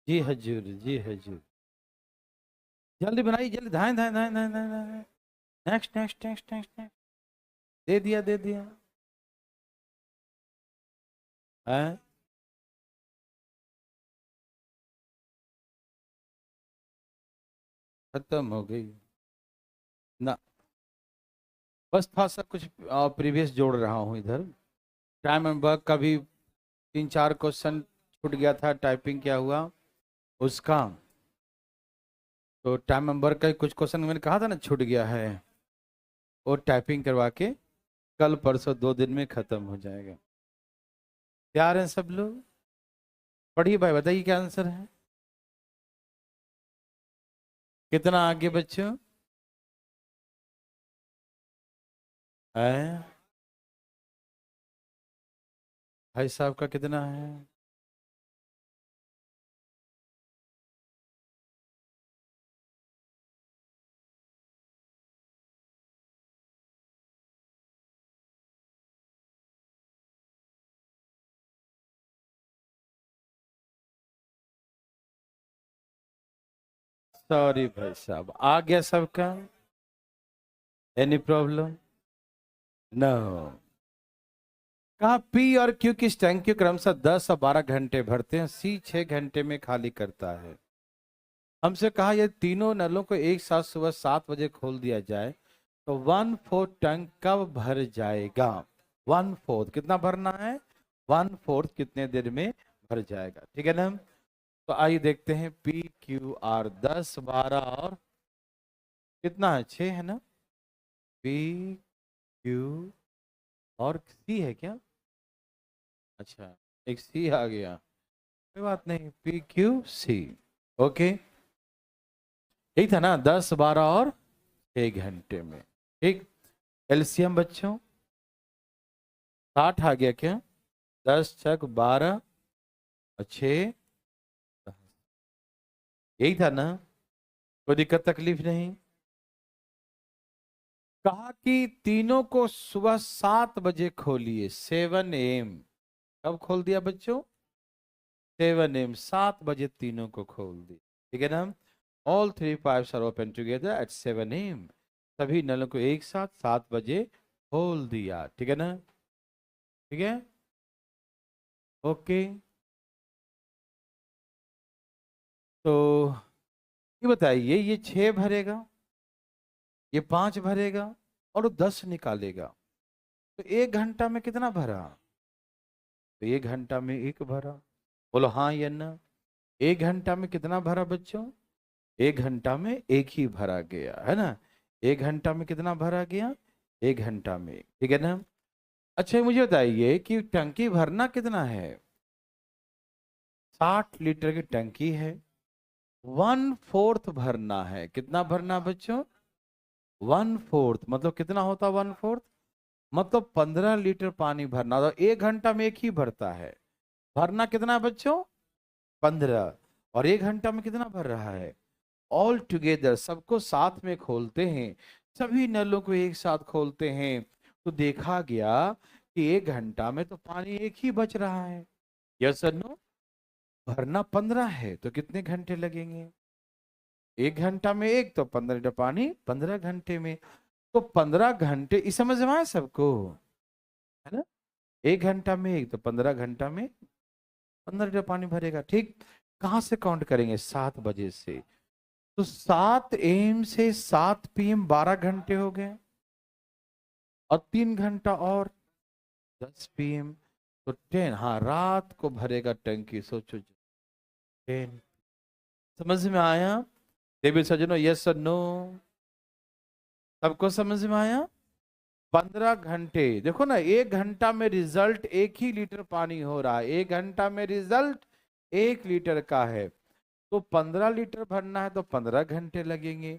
जी हजूर, जी हजूर। जल्दी बनाइए, जल्दी, धाए धाए धाए धाए धाए धाए। Next next next next next. दे दिया, दे दिया। हैं? खत्म हो गई ना। बस था सब कुछ प्रीवियस जोड़ रहा हूँ इधर। टाइम एंड वर्क का भी 3-4 क्वेश्चन छूट गया था, टाइपिंग क्या हुआ उसका। तो टाइम एंड वर्क का कुछ क्वेश्चन मैंने कहा था ना छूट गया है, वो टाइपिंग करवा के कल परसों 2 दिन में खत्म हो जाएगा। तैयार हैं सब लोग? पढ़िए भाई, बताइए क्या आंसर है। कितना आगे बच्चों है? भाई साहब का कितना है? सॉरी भाई साहब, आ गया सबका? Any problem? नो। कहा पी और क्यू किस टैंक के क्रमशः 10 और 12 घंटे भरते हैं, सी 6 घंटे में खाली करता है। हमसे कहा यदि तीनों नलों को एक साथ सुबह 7 बजे खोल दिया जाए तो 1/4 टैंक कब भर जाएगा? 1/4 कितना भरना है? 1/4 कितने देर में भर जाएगा? ठीक है ना। तो आइए देखते हैं, पी क्यू आर 10, 12 और कितना है? 6 है ना। पी क्यू और सी है क्या? अच्छा, एक सी आ गया, कोई बात नहीं, पी क्यू सी। ओके, यही था ना, 10, 12 और 6 घंटे में। ठीक। एलसीएम बच्चों 60 आ गया क्या? 10 छक 12 और 6, यही था ना। कोई दिक्कत तकलीफ नहीं। कहा कि तीनों को सुबह 7 बजे खोलिए, 7 AM। कब खोल दिया बच्चों? 7 AM, 7 बजे तीनों को खोल दिया। ठीक है ना। All three pipes are open together at 7 AM। सभी नलों को एक साथ 7 बजे खोल दिया। ठीक है ना। ठीक है। ओके। तो ये बताइए, ये 6 भरेगा, ये 5 भरेगा और वो 10 निकालेगा, तो 1 घंटा में कितना भरा? तो 1 घंटा में एक भरा। बोलो हाँ या ना। 1 घंटा में कितना भरा बच्चों? 1 घंटा में एक ही भरा गया है ना। 1 घंटा में कितना भरा गया? 1 घंटा में एक। ठीक है ना। अच्छा मुझे बताइए कि टंकी भरना कितना है? 60 लीटर की टंकी है, 1/4 भरना है। कितना भरना बच्चों? 1/4 मतलब कितना होता? 1/4 मतलब 15 लीटर पानी भरना। तो 1 घंटा में एक ही भरता है। भरना कितना है बच्चों? 15। और 1 घंटा में कितना भर रहा है? ऑल टुगेदर सबको साथ में खोलते हैं, सभी नलों को एक साथ खोलते हैं, तो देखा गया कि 1 घंटा में तो पानी एक ही बच रहा है। यस और नो। भरना 15 है तो कितने घंटे लगेंगे? 1 घंटा में एक, तो 15 लीटर पानी 15 घंटे में। तो 15 घंटे, इस समझ में आया सबको? है ना। 1 घंटा में एक, तो 15 घंटा में 15 लीटर पानी भरेगा। ठीक। कहां से काउंट करेंगे? 7 बजे से। तो 7 AM से 7 PM 12 घंटे हो गए, और 3 घंटा और 10 PM, तो 10। हाँ, रात को भरेगा टंकी, सोचो 10। समझ में आया देवी सजनो? यस और नो? सबको समझ में आया? 15 घंटे, देखो ना, 1 घंटा में रिजल्ट 1 ही लीटर पानी हो रहा है। 1 घंटा में रिजल्ट 1 लीटर का है, तो 15 लीटर भरना है तो 15 घंटे लगेंगे।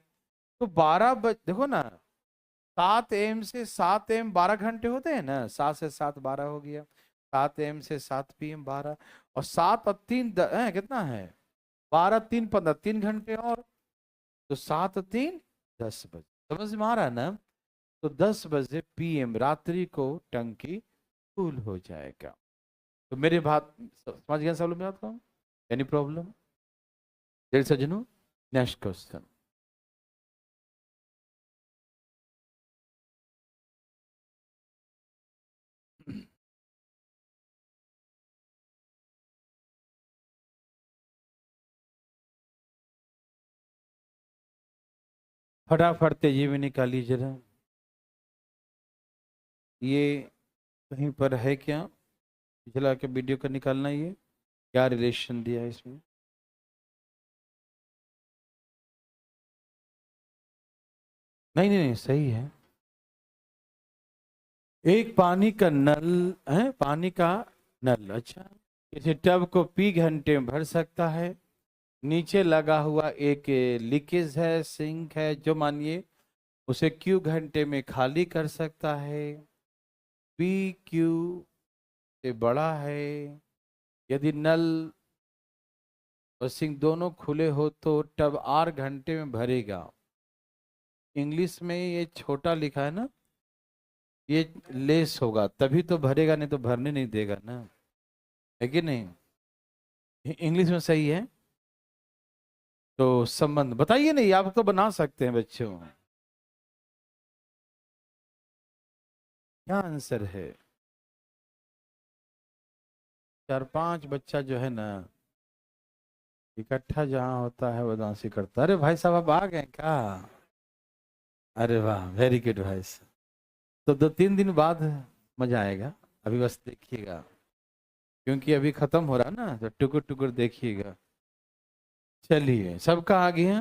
तो देखो ना, 7 AM से 7 AM 12 घंटे होते हैं ना। 7 से 7 12 हो गया। 7 AM से 7 PM 12, और 7 और 3 कितना है? 12 3 15, 3 घंटे और। तो 7 और 3 10 बजे। समझ में आ रहा है ना। तो 10 बजे PM रात्रि को टंकी फुल हो जाएगा। तो मेरी बात समझ गया सब लोग? मेरी बात को? Any problem? चलिए सज्जनों, नेक्स्ट क्वेश्चन। फटाफट तेजी में निकालिए जरा। ये कहीं पर है क्या? पिछला के वीडियो का निकालना, ये क्या रिलेशन दिया है इसमें? नहीं नहीं नहीं, सही है। एक पानी का नल है, पानी का नल, अच्छा। किसी टब को पी घंटे में भर सकता है। नीचे लगा हुआ एक लीकेज है, सिंक है, जो मानिए उसे क्यू घंटे में खाली कर सकता है। पी क्यू से बड़ा है। यदि नल और सिंक दोनों खुले हो तो टब आर घंटे में भरेगा। इंग्लिश में ये छोटा लिखा है ना, ये लेस होगा तभी तो भरेगा, नहीं तो भरने नहीं देगा ना, है कि नहीं? इंग्लिश में सही है। तो संबंध बताइए, नहीं आप तो बना सकते हैं बच्चों। क्या आंसर है? 4-5 बच्चा जो है ना, इकट्ठा जहाँ होता है बदमाशी करता है। अरे भाई साहब, आप आ गए क्या? अरे वाह, वेरी गुड भाई साहब। तो 2-3 दिन बाद मजा आएगा। अभी बस देखिएगा, क्योंकि अभी खत्म हो रहा है ना, तो टुकुर टुकुर देखिएगा। चलिए, सबका आ गया?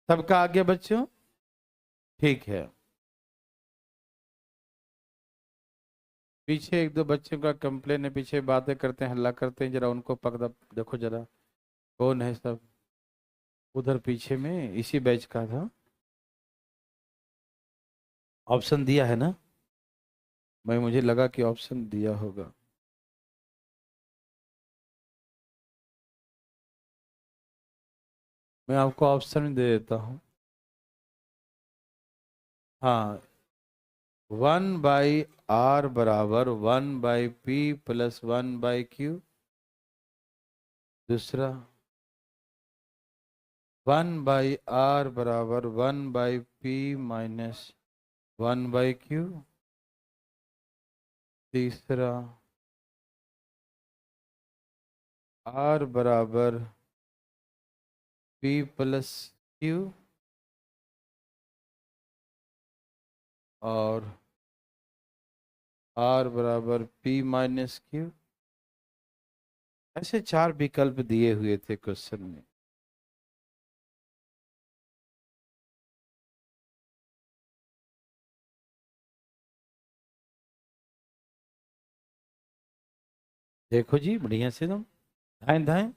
सबका आ गया बच्चों? ठीक है। पीछे एक दो बच्चों का कंप्लेन है, पीछे बातें करते हैं, हल्ला करते हैं, जरा उनको पकड़ देखो जरा, कौन है सब? उधर पीछे में इसी बैच का था। ऑप्शन दिया है ना? मैं मुझे लगा कि ऑप्शन दिया होगा। मैं आपको ऑप्शन दे देता हूँ। हाँ, 1/r बराबर 1/p प्लस 1/q। दूसरा, 1/r बराबर 1/p माइनस 1/q। तीसरा, r बराबर p प्लस q। और r बराबर p माइनस q। ऐसे 4 विकल्प दिए हुए थे क्वेश्चन में। देखो जी, बढ़िया से तुम धाएं धाएं।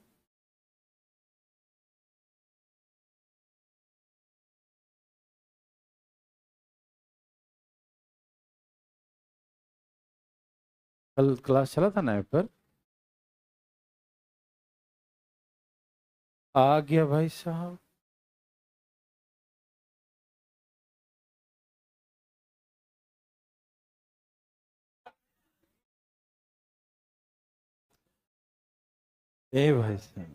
कल क्लास चला था ना ऐप पर? आ गया भाई साहब। ए भाई साहब,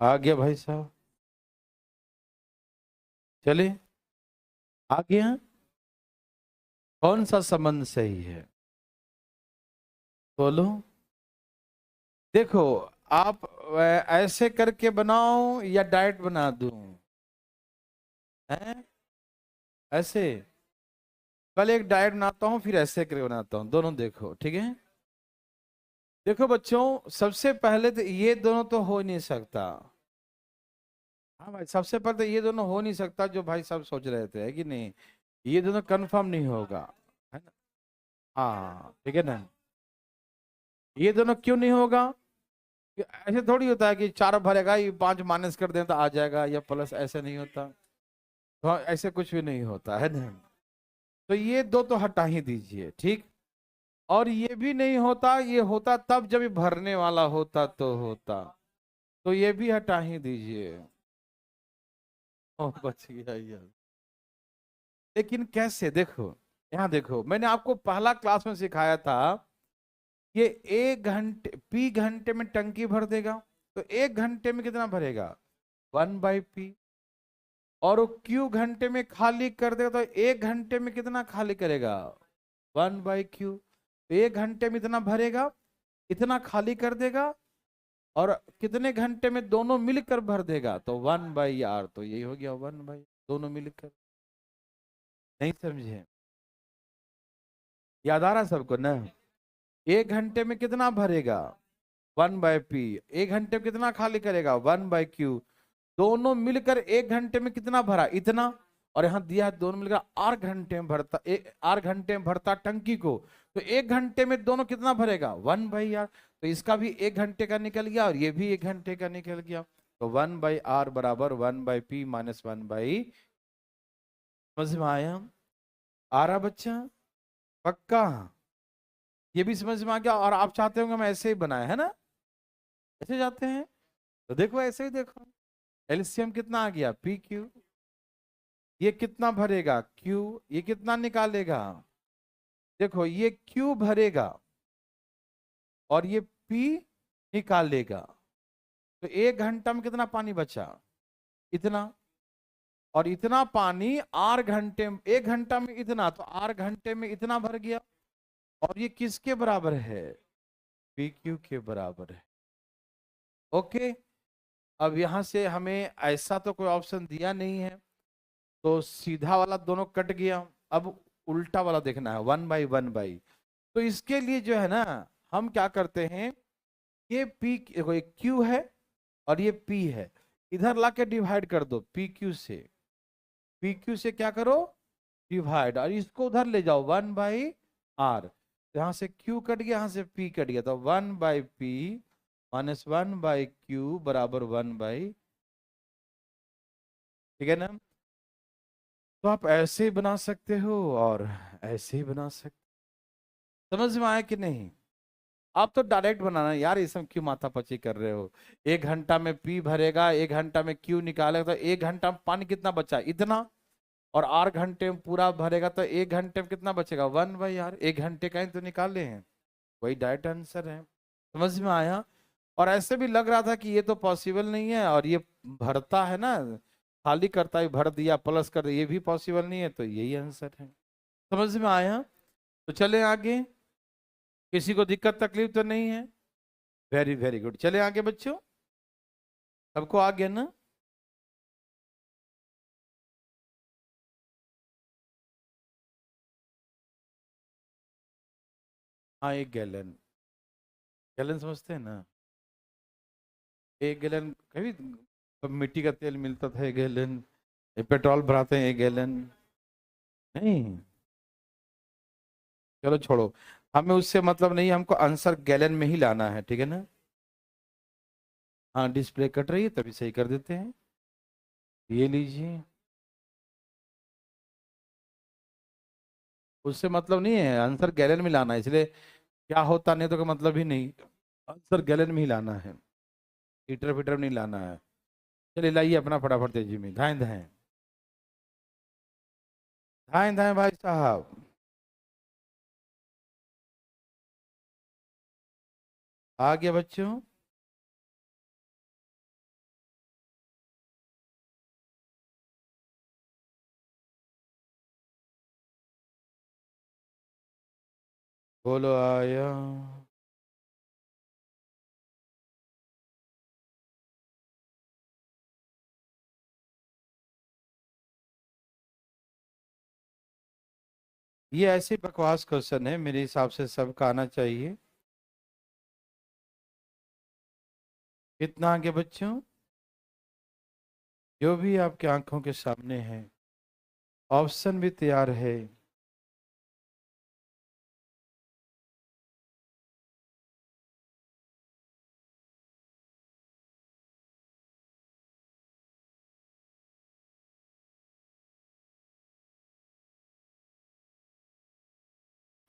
आ गया भाई साहब। चले, आ गया। कौन सा संबंध सही है? बोलो। देखो, आप ऐसे करके बनाओ या डायरेक्ट बना दूं? हैं? ऐसे? पहले एक डायरेक्ट बनाता हूँ, फिर ऐसे करके बनाता हूँ, दोनों देखो, ठीक है? देखो बच्चों, सबसे पहले तो ये दोनों तो हो नहीं सकता। हाँ भाई, सबसे पहले तो ये दोनों हो नहीं सकता जो भाई साहब सोच रहे थे, है कि नहीं? ये दोनों कंफर्म नहीं होगा, है ना? हाँ ठीक है ना। ये दोनों क्यों नहीं होगा? कि ऐसे थोड़ी होता है कि 4 भरेगा, ये 5 माइनस कर दें तो आ जाएगा, या प्लस, ऐसे नहीं होता। तो ऐसे कुछ भी नहीं होता है ना। तो ये दो तो हटा ही दीजिए, ठीक। और ये भी नहीं होता, ये होता तब जब ये भरने वाला होता तो होता। तो ये भी हटा ही दीजिए। ओ, बच गया यार। लेकिन कैसे? देखो, यहाँ देखो, मैंने आपको पहला क्लास में सिखाया था ये 1 घंटे P घंटे में टंकी भर देगा, तो 1 घंटे में कितना भरेगा 1/P। और वो Q घंटे में खाली कर देगा, तो 1 घंटे में कितना खाली करेगा 1/Q। तो 1 घंटे में इतना भरेगा, इतना खाली कर देगा, और कितने घंटे में दोनों मिलकर भर देगा, तो 1/R। तो यही हो गया 1/, दोनों मिलकर। नहीं समझे? याद आ रहा सबको ना? 1 घंटे में कितना भरेगा 1/P, 1 घंटे में कितना खाली करेगा 1/Q। दोनों मिलकर 1 घंटे में कितना भरा इतना, और यहां दिया है दोनों मिलकर 8 घंटे में भरता, 8 घंटे में भरता टंकी को। तो 1 घंटे में दोनों कितना भरेगा 1/R। तो इसका भी 1 घंटे का निकल गया, और ये भी 1 घंटे का निकल गया। तो 1/R बराबर 1/P माइनस 1/। समझ में आया? आ रहा बच्चा? पक्का? ये भी समझ में आ गया? और आप चाहते होंगे मैं ऐसे ही बनाया है ना, ऐसे जाते हैं, तो देखो ऐसे ही देखो। एलसीएम कितना आ गया PQ, ये कितना भरेगा Q, ये कितना निकालेगा, देखो ये Q भरेगा और ये P निकालेगा। तो 1 घंटा में कितना पानी बचा इतना, और इतना पानी 8 घंटे, 1 घंटा में इतना, तो 8 घंटे में इतना भर गया। और ये किसके बराबर है PQ के बराबर है। ओके, अब यहां से हमें ऐसा तो कोई ऑप्शन दिया नहीं है, तो सीधा वाला दोनों कट गया। अब उल्टा वाला देखना है 1/1/। तो इसके लिए जो है ना, हम क्या करते हैं, ये P एक Q है और ये P है, इधर लाके डिवाइड कर दो PQ से। PQ से क्या करो डिवाइड, और इसको उधर ले जाओ 1/R। यहां से Q कट गया, यहां से P कट गया, तो 1/P माइनस 1/Q बराबर 1/। ठीक है ना? तो आप ऐसे ही बना सकते हो और ऐसे ही बना सकते। समझ में आया कि नहीं? आप तो डायरेक्ट बनाना यार, ये सब क्यों माथापच्ची कर रहे हो। 1 घंटा में P भरेगा, 1 घंटा में Q निकालेगा, तो 1 घंटा में पानी कितना बचा इतना, और 8 घंटे में पूरा भरेगा, तो 1 घंटे में कितना बचेगा 1/R। 1 घंटे का ही तो निकाले हैं, वही डायरेक्ट आंसर है। समझ में आया? और ऐसे भी लग रहा था कि ये तो पॉसिबल नहीं है, और ये भरता है ना, खाली करता है, भर दिया प्लस कर दिया, ये भी पॉसिबल नहीं है, तो यही आंसर है। समझ में आया? तो चले आगे, किसी को दिक्कत तकलीफ तो नहीं है? वेरी वेरी गुड, चले आगे बच्चों, सबको आ गया ना? हाँ, 1 गैलन, गैलन समझते हैं ना? 1 गैलन, कभी मिट्टी का तेल मिलता था 1 गैलन, पेट्रोल भराते हैं 1 गैलन, नहीं? चलो छोड़ो, हमें उससे मतलब नहीं, हमको आंसर गैलन में ही लाना है, ठीक है ना? हाँ, डिस्प्ले कट रही है, तभी सही कर देते हैं। ये लीजिए, उससे मतलब नहीं है, आंसर गैलन में लाना है, इसलिए क्या होता नहीं तो का मतलब ही नहीं, आंसर गैलन में ही लाना है, लीटर फीटर में नहीं लाना है। चलिए लाइए अपना फटाफट तेजी में, धाएं धाएं धाएं धाएं भाई साहब। आ गया बच्चों? बोलो आया। ये ऐसे बकवास क्वेश्चन है, मेरे हिसाब से सबका आना चाहिए। कितना आगे बच्चों? जो भी आपके आंखों के सामने है, ऑप्शन भी तैयार है।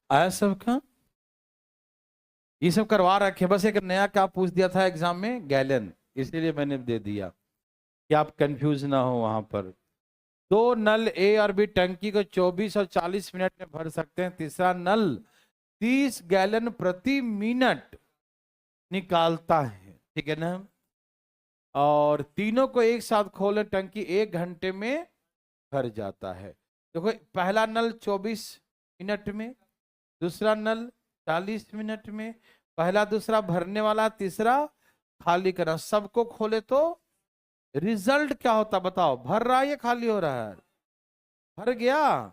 आया सबका? ये सब करवा रखे, बस एक नया क्या पूछ दिया था एग्जाम में, गैलन, इसीलिए मैंने दे दिया कि आप कंफ्यूज ना हो वहां पर। दो नल A और B टंकी को 24 और 40 मिनट में भर सकते हैं, तीसरा नल 30 गैलन प्रति मिनट निकालता है, ठीक है ना। और तीनों को एक साथ खोले, टंकी 1 घंटे में भर जाता है। देखो पहला नल 24 मिनट में, दूसरा नल 40 मिनट में, पहला दूसरा भरने वाला, तीसरा खाली करना। सबको खोले तो रिजल्ट क्या होता बताओ, भर रहा है या खाली हो रहा है? भर गया,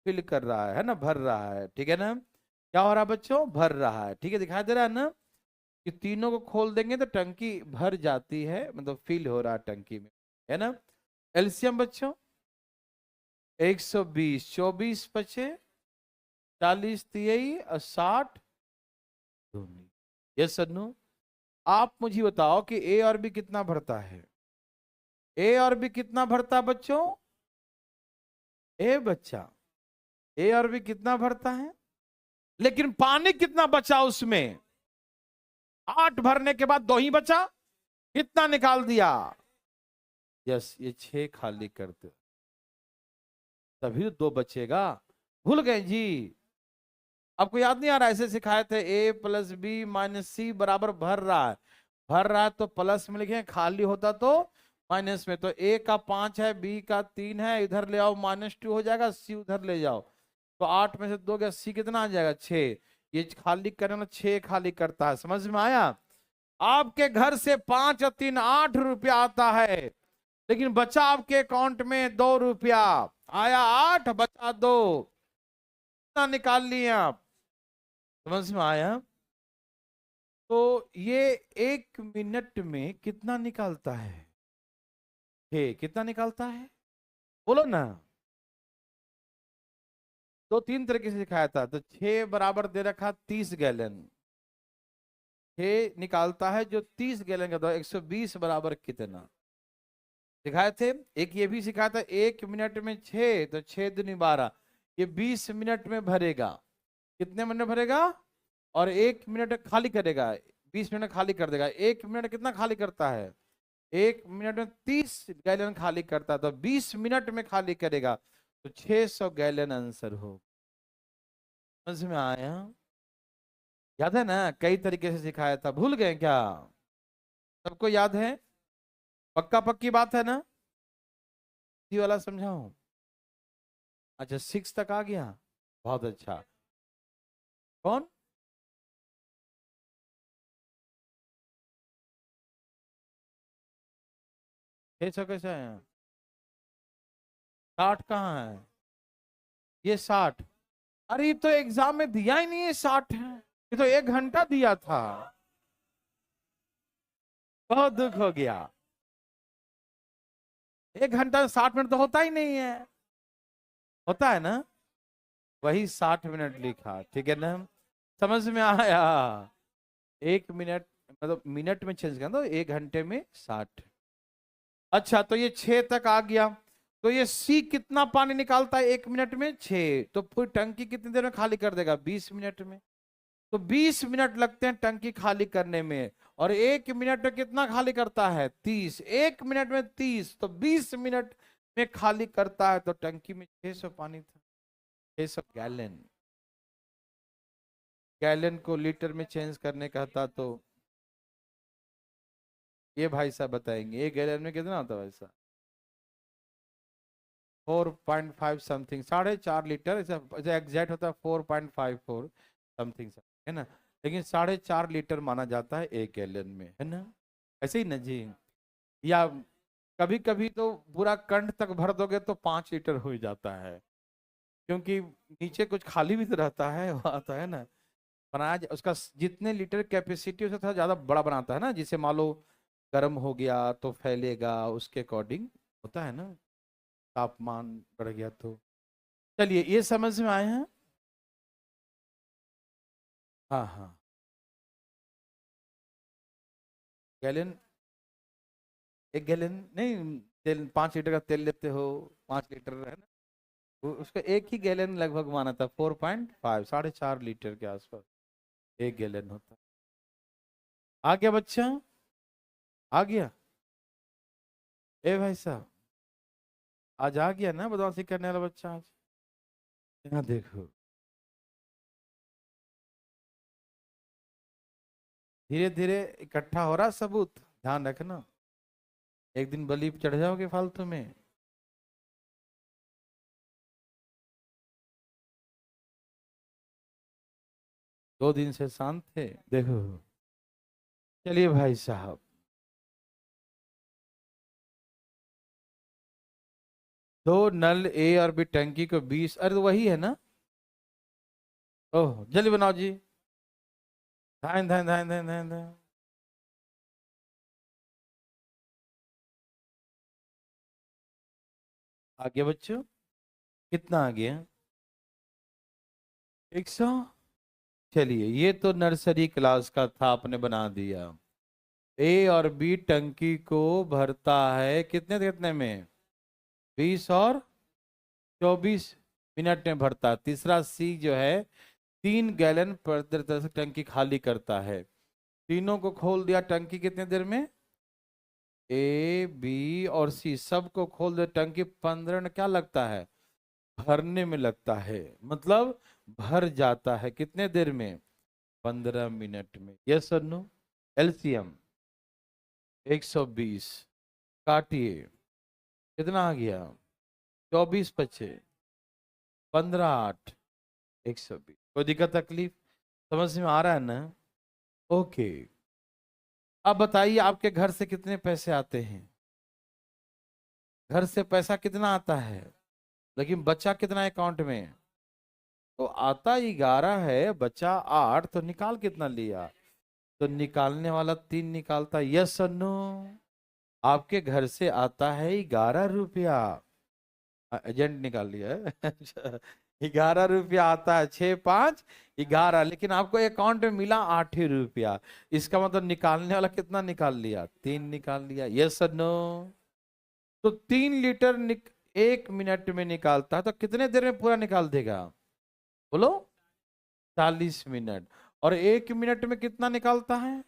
फिल कर रहा है ना, भर रहा है, ठीक है ना। क्या हो रहा है बच्चों, भर रहा है, ठीक है, दिखाई दे रहा है ना कि तीनों को खोल देंगे तो टंकी भर जाती है, मतलब फिल हो रहा है टंकी में, है ना। एलसीएम बच्चों 120, 24 बचे, 40 तिहई और 60 दूनी। Yes sir no. आप मुझे बताओ कि ए और बी कितना भरता है? ए और बी कितना भरता है बच्चों? ए बच्चा, ए और बी कितना भरता है, लेकिन पानी कितना बचा उसमें? 8 भरने के बाद 2 ही बचा, कितना निकाल दिया? यस, ये 6 खाली कर दो, तभी तो 2 बचेगा। भूल गए जी? आपको याद नहीं आ रहा? ऐसे सिखाए थे, ए प्लस बी माइनस सी बराबर भर रहा है, भर रहा है तो प्लस में लिखे, खाली होता तो माइनस में। तो ए का 5 है, बी का 3 है, इधर ले आओ -2 हो जाएगा, सी उधर ले जाओ, तो 8 में से 2 गया, सी कितना आ जाएगा 6। ये खाली करने वाला 6 खाली करता है, समझ में आया? आपके घर से 5 और 3 8 रुपया आता है, लेकिन बचा आपके अकाउंट में 2 रुपया, आया 8 बचा 2, कितना निकाल लिए आप? समझ में आया? तो ये 1 मिनट में कितना निकालता है? कितना निकालता है बोलो ना। 2-3 तरीके से सिखाया था, तो 6 बराबर दे रखा 30 गैलन, 6 निकालता है जो 30 गैलन का, तो 120 बराबर कितना सिखाए थे। एक ये भी सिखाया था, 1 मिनट में 6, तो 6 दूनी 12, ये 20 मिनट में भरेगा। कितने मिनट में भरेगा? और 1 मिनट खाली करेगा, 20 मिनट खाली कर देगा। 1 मिनट कितना खाली करता है? 1 मिनट में 30 गैलन खाली करता है, तो 20 मिनट में खाली करेगा, तो 600 गैलन आंसर हो। समझ में आया? याद है ना, कई तरीके से सिखाया था, भूल गए क्या? सबको याद है? पक्का पक्की बात है ना? ये वाला समझाऊं? अच्छा 6 तक आ गया, बहुत अच्छा। कौन? 600 कैसे है? 60 कहाँ है? ये 60, अरे ये तो एग्जाम में दिया ही नहीं है 60 है, ये तो 1 घंटा दिया था। बहुत दुख हो गया, 1 घंटा में 60 मिनट तो होता ही नहीं है, होता है ना? वही 60 मिनट लिखा, ठीक है ना। समझ में आया? 1 मिनट मतलब मिनट में चेंज कर दो, 1 घंटे में 60। अच्छा तो ये 6 तक आ गया, तो ये सी कितना पानी निकालता है 1 मिनट में? 6, तो पूरी टंकी कितनी देर में खाली कर देगा? 20 मिनट में। तो 20 मिनट लगते हैं टंकी खाली करने में, और 1 मिनट में कितना खाली करता है? 30, 1 मिनट में 30, तो 20 मिनट में खाली करता है, तो टंकी में 600 पानी था, 600 गैलन। गैलन को लीटर में चेंज करने का था, तो ये भाई साहब बताएंगे 1 गैलन में कितना होता है भाई साहब? 4.5 समथिंग, 4.5 लीटर, ऐसा एग्जैक्ट होता है 4.54 समथिंग है ना, लेकिन 4.5 लीटर माना जाता है 1 गैलन में, है ना। ऐसे ही ना जी? या कभी कभी तो पूरा कंठ तक भर दोगे तो 5 लीटर हो ही जाता है, क्योंकि नीचे कुछ खाली भी तो रहता है, वहाँ तो है ना। बनाया उसका जितने लीटर कैपेसिटी उसे थोड़ा ज्यादा बड़ा बनाता है ना, जिसे मान लो गर्म हो गया तो फैलेगा, उसके अकॉर्डिंग होता है ना, तापमान बढ़ गया तो। चलिए ये समझ में आए हैं? हाँ हाँ। गैलन, 1 गैलन नहीं, तेल 5 लीटर का तेल लेते हो, 5 लीटर है ना, उसका 1 ही गैलन लगभग माना था, 4.5, 4.5 लीटर के आसपास 1 गैलन होता है। आ गया बच्चा? आ गया? ए भाई साहब, आज आ गया ना बदमाशी करने वाला बच्चा आज? यहाँ देखो, धीरे धीरे इकट्ठा हो रहा सबूत, ध्यान रखना, एक दिन बलि चढ़ जाओगे फालतू में। दो दिन से शांत थे, देखो। चलिए भाई साहब, दो नल ए और बी टंकी को 20, अरे तो वही है ना। ओह जल्दी बनाओ जी। धान धान धान धान धान धान। आगे बच्चों, कितना आ गया? 100। चलिए ये तो नर्सरी क्लास का था, आपने बना दिया। ए और बी टंकी को भरता है कितने कितने में? 20 और 24 मिनट में भरता है। तीसरा सी जो है 3 गैलन प्रति से टंकी खाली करता है। तीनों को खोल दिया, टंकी कितने देर में? ए बी और सी सबको खोल दे, टंकी 15 में क्या लगता है? भरने में लगता है। मतलब भर जाता है कितने देर में? 15 मिनट में। यस और नो? एलसीएम 120 काटिए, कितना आ गया? 24 पचे 15 8 120। कोई दिक्कत तकलीफ समझ में आ रहा है ना? ओके। अब बताइए आपके घर से कितने पैसे आते हैं? घर से पैसा कितना आता है, लेकिन बच्चा कितना अकाउंट में? तो आता 11 है, बच्चा 8, तो निकाल कितना लिया? तो निकालने वाला 3 निकालता। यस और नो? आपके घर से आता है 11 रुपया। एजेंट निकाल लिया है। अच्छा, 11 रुपया आता है, 6 5 11, लेकिन आपको अकाउंट में मिला 8 ही रुपया। इसका मतलब निकालने वाला कितना निकाल लिया? 3 निकाल लिया। यस और नो? तो 3 लीटर 1 मिनट में निकालता है, तो कितने देर में पूरा निकाल देगा? बोलो। 40 मिनट। और 1 मिनट में कितना निकालता है?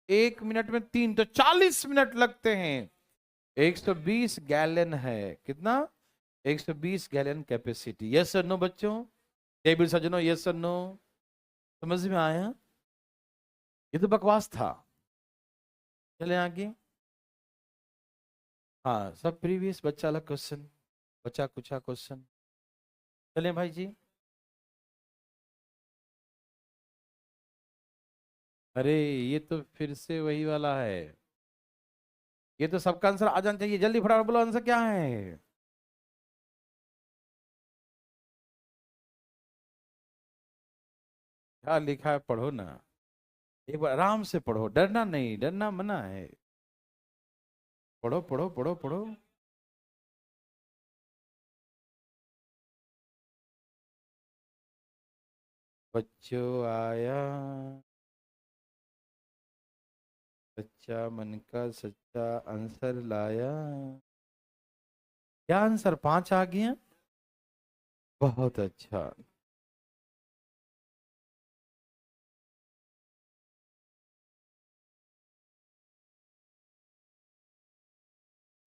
1 मिनट में 3, तो 40 मिनट लगते हैं। 120 गैलन है, कितना? 120 गैलन कैपेसिटी। यस और नो बच्चों? टेबल सजनो, यस और नो? समझ में आया? ये तो बकवास था। चले आगे। हाँ सब प्रीवियस, बच्चा अलग क्वेश्चन, बच्चा कुछ क्वेश्चन। चले भाई जी। अरे ये तो फिर से वही वाला है। ये तो सबका आंसर आ जाना चाहिए, जल्दी फटाफट बोलो आंसर क्या है? क्या लिखा है पढ़ो ना, एक बार आराम से पढ़ो, डरना नहीं, डरना मना है। पढ़ो पढ़ो पढ़ो पढ़ो। बच्चों आया सच्चा मन का सच्चा आंसर लाया। क्या आंसर 5 आ गया? बहुत अच्छा।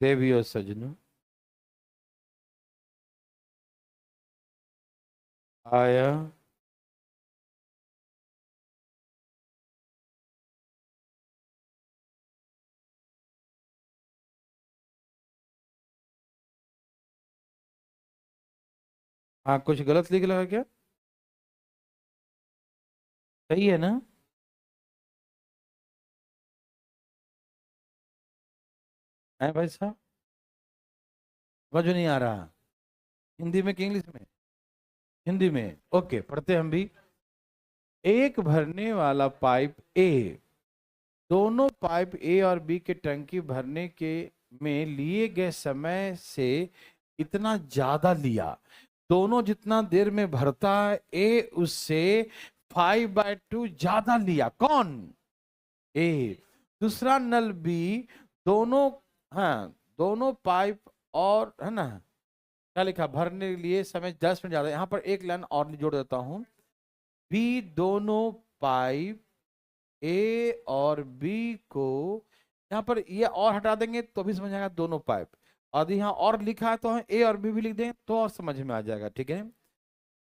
देवियों सजनों, आया। हाँ कुछ गलत लिख लगा क्या? सही है ना? है भाई साहब? समझ में नहीं आ रहा? हिंदी में कि इंग्लिश में? हिंदी में। ओके, पढ़ते हम भी। एक भरने वाला पाइप ए दोनों पाइप ए और बी के टंकी भरने के में लिए गए समय से इतना ज्यादा लिया। दोनों जितना देर में भरता है, ए उससे 5/2 ज्यादा लिया। कौन? ए। दूसरा नल बी, दोनों, हाँ दोनों पाइप और है ना, क्या लिखा? भरने के लिए समय 10 मिनट ज्यादा। यहां पर एक लाइन और जोड़ देता हूं। बी दोनों पाइप ए और बी को, यहाँ पर ये और हटा देंगे तो भी समझ आएगा दोनों पाइप। और यहाँ और लिखा है तो हम ए और बी भी लिख दें तो और समझ में आ जाएगा, ठीक है?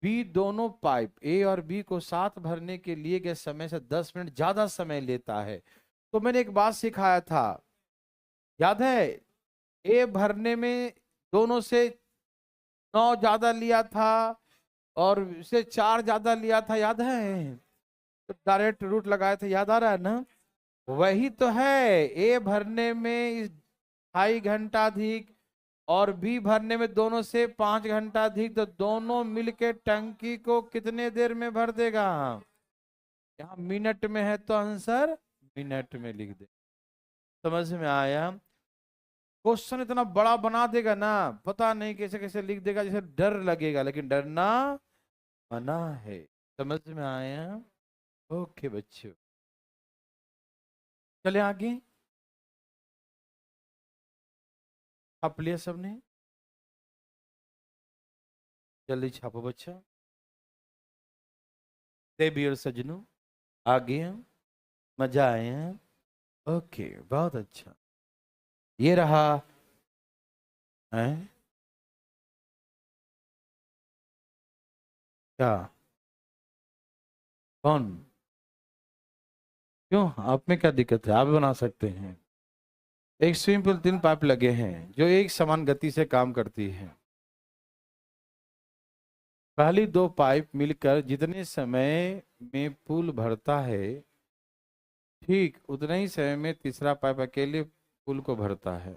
बी, दोनों पाइप ए और बी को साथ भरने के लिए गए समय से 10 मिनट ज्यादा समय लेता है। तो मैंने एक बात सिखाया था, याद है? ए भरने में दोनों से 9 ज्यादा लिया था और इसे 4 ज्यादा लिया था, याद है? तो डायरेक्ट रूट लगाए थे, याद आ रहा है ना? वही तो है, ए भरने में 2.5 घंटा अधिक और बी भरने में दोनों से 5 घंटा अधिक, तो दोनों मिलके टंकी को कितने देर में भर देगा? यहाँ मिनट में है तो आंसर मिनट में लिख दे। समझ में आया? क्वेश्चन इतना बड़ा बना देगा ना, पता नहीं कैसे कैसे लिख देगा, जैसे डर लगेगा, लेकिन डरना मना है। समझ में आया? ओके बच्चों, चले आगे। छाप लिया सबने? जल्दी छापो बच्चा। देवी और सजनों, आगे हैं? मजा आए हैं? ओके, बहुत अच्छा। ये रहा है क्या? कौन? क्यों, आप में क्या दिक्कत है? आप भी बना सकते हैं। एक स्विमिंग पूल, 3 पाइप लगे हैं जो एक समान गति से काम करती है। पहली 2 पाइप मिलकर जितने समय में पूल भरता है, ठीक उतने ही समय में तीसरा पाइप अकेले पूल को भरता है।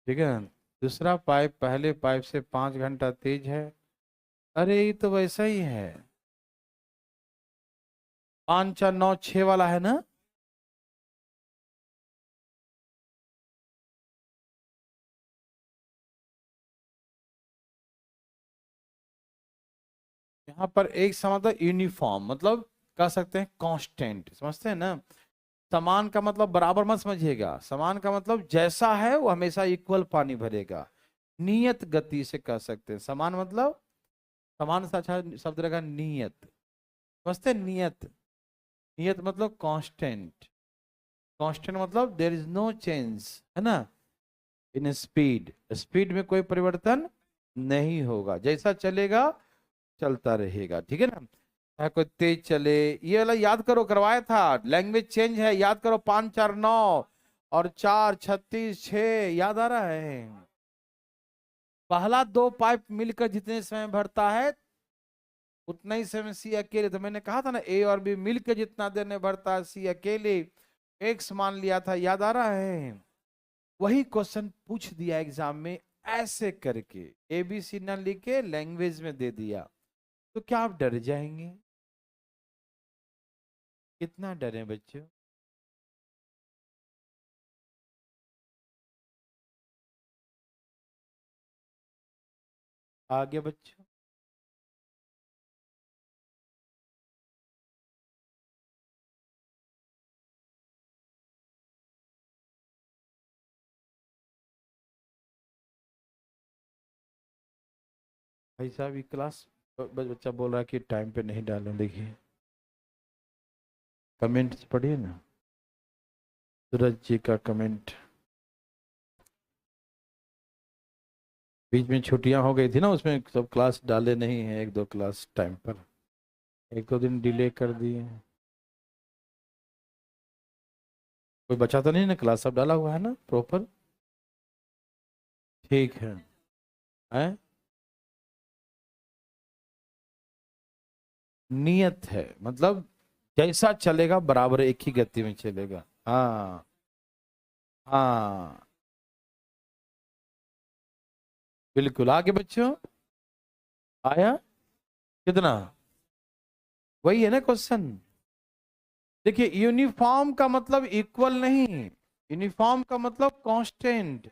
ठीक है? दूसरा पाइप पहले पाइप से 5 घंटा तेज है। अरे ये तो वैसा ही है, 5 4 9 6 वाला है ना? यहाँ पर एक समझ यूनिफॉर्म मतलब कह सकते हैं कांस्टेंट, समझते हैं ना? समान का मतलब बराबर मत समझिएगा, समान का मतलब जैसा है वो हमेशा इक्वल पानी भरेगा। नियत गति से कह सकते हैं। समान मतलब, समान से अच्छा शब्द रहेगा नियत। समझते हैं? नियत, नियत मतलब कांस्टेंट। कांस्टेंट मतलब देयर इज नो चेंज, है ना? इन स्पीड, स्पीड में कोई परिवर्तन नहीं होगा, जैसा चलेगा चलता रहेगा। ठीक है ना? चाहे कोई तेज चले, ये वाला याद करो, करवाया था। लैंग्वेज चेंज है, याद करो। 5 4 9 और 4 36 6, याद आ रहा है? पहला 2 पाइप मिलकर जितने समय भरता है उतना ही समय सी अकेले। तो मैंने कहा था ना, ए और बी मिलकर जितना देर में भरता है, सी अकेले एक समान लिया था, याद आ रहा है? वही क्वेश्चन पूछ दिया एग्जाम में ऐसे करके, ए बी सी ना लिख के लैंग्वेज में दे दिया, तो क्या आप डर जाएंगे? कितना डरे बच्चों? आगे बच्चों, भाई साहब ये क्लास बच्चा बोल रहा है कि टाइम पे नहीं डालें। देखिए कमेंट्स पढ़िए ना, सूरज जी का कमेंट। बीच में छुट्टियां हो गई थी ना, उसमें सब क्लास डाले नहीं है, 1 2 क्लास टाइम पर, 1 2 दिन डिले कर दिए हैं। कोई बचा तो नहीं ना? क्लास सब डाला हुआ है ना प्रॉपर? ठीक है, हैं? नियत है मतलब जैसा चलेगा बराबर एक ही गति में चलेगा। हाँ हाँ, बिल्कुल। आगे बच्चों, आया? कितना? वही है ना क्वेश्चन। देखिए यूनिफॉर्म का मतलब इक्वल नहीं, यूनिफॉर्म का मतलब कांस्टेंट।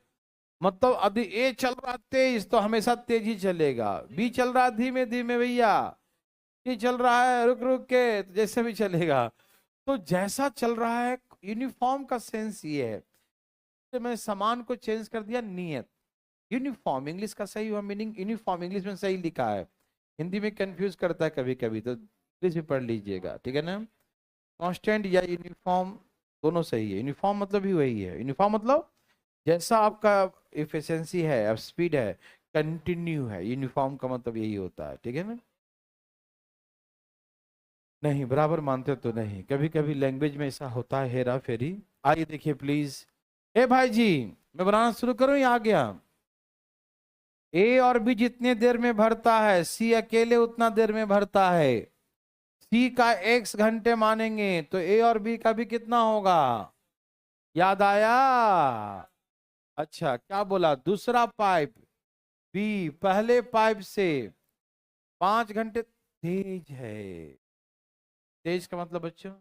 मतलब यदि ए चल रहा तेज तो हमेशा तेज ही चलेगा, बी चल रहा धीमे धीमे भैया, सी चल रहा है रुक रुक के, तो जैसे भी चलेगा। तो जैसा चल रहा है, यूनिफॉर्म का सेंस ये है। तो मैं समान को चेंज कर दिया नियत। यूनिफॉर्म इंग्लिश का सही हुआ मीनिंग, यूनिफॉर्म इंग्लिश में सही लिखा है, हिंदी में कंफ्यूज करता है कभी कभी, तो इंग्लिश भी पढ़ लीजिएगा। ठीक है ना? कांस्टेंट या यूनिफॉर्म दोनों सही है। यूनिफॉर्म मतलब भी वही है, यूनिफॉर्म मतलब जैसा आपका इफिशियंसी है, अब स्पीड है, कंटिन्यू है, यूनिफॉर्म का मतलब यही होता है, ठीक है ना। नहीं, बराबर मानते तो नहीं, कभी कभी लैंग्वेज में ऐसा होता है, हेरा फेरी। आइए देखिए प्लीज। ए भाई जी, मैं बनाना शुरू करूं या आ गया? ए और बी जितने देर में भरता है, सी अकेले उतना देर में भरता है। सी का एक्स घंटे मानेंगे तो ए और बी का भी कितना होगा? याद आया? अच्छा, क्या बोला? दूसरा पाइप बी पहले पाइप से 5 घंटे तेज है। तेज का मतलब बच्चों,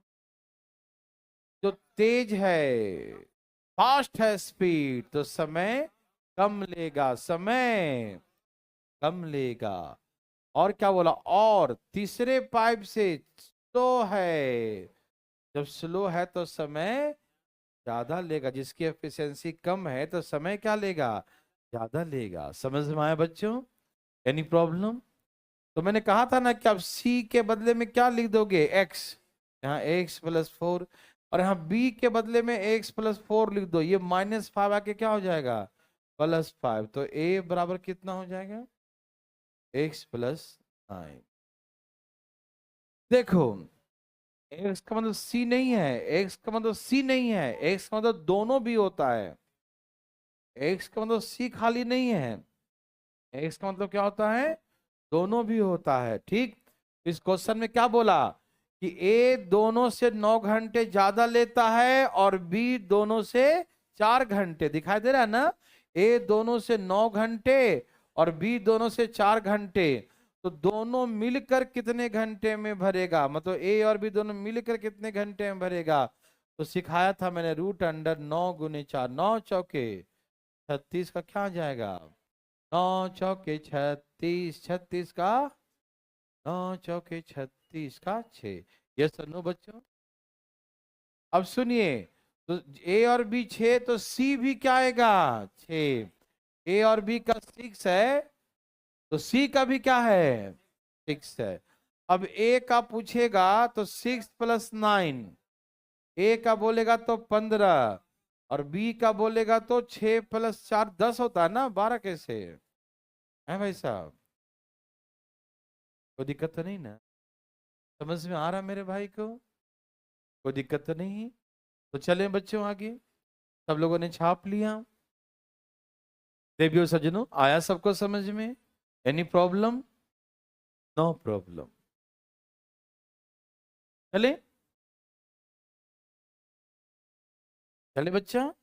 जो तेज है, फास्ट है स्पीड, तो समय कम लेगा, समय कम लेगा। और क्या बोला? और तीसरे पाइप से स्लो है, जब स्लो है तो समय ज्यादा लेगा, जिसकी एफिशिएंसी कम है तो समय क्या लेगा? ज्यादा लेगा। समझ में आया बच्चों? Any problem? तो मैंने कहा था ना कि आप सी के बदले में क्या लिख दोगे? एक्स, यहाँ x+4, और यहाँ बी के बदले में x+4 लिख दो, ये -5 आके क्या हो जाएगा? +5। तो a बराबर कितना हो जाएगा? x+9। देखो, एक्स का मतलब सी नहीं है, एक्स का मतलब सी नहीं है, एक्स का मतलब दोनों भी होता है। एक्स का मतलब सी खाली नहीं है, एक्स का मतलब क्या होता है? दोनों भी होता है, ठीक। इस क्वेश्चन में क्या बोला कि ए दोनों से 9 घंटे ज्यादा लेता है और बी दोनों से 4 घंटे। दिखाई दे रहा है ना? ए दोनों से 9 घंटे और बी दोनों से 4 घंटे। तो दोनों मिलकर कितने घंटे में भरेगा? मतलब ए और बी दोनों मिलकर कितने घंटे में भरेगा? तो सिखाया था मैंने, √9 × 4, 9 चौके 36 का क्या आ जाएगा? 9 चौके 36, 36 का 9 चौके 36 का 6। ये सुनो बच्चों, अब सुनिए। तो ए और बी 6, तो सी भी क्या आएगा? 6। ए और बी का 6 है, तो सी का भी क्या है? 6 है। अब ए का पूछेगा तो 6+9, ए का बोलेगा तो 15, और बी का बोलेगा तो 6+4 10 होता है ना, 12 कैसे है भाई साहब? कोई दिक्कत तो नहीं ना? समझ में आ रहा मेरे भाई को? कोई दिक्कत तो नहीं? तो चलें बच्चों आगे। सब लोगों ने छाप लिया? देवियों सज्जनों, आया सबको समझ में? Any problem? No problem. चले? चले बच्चा?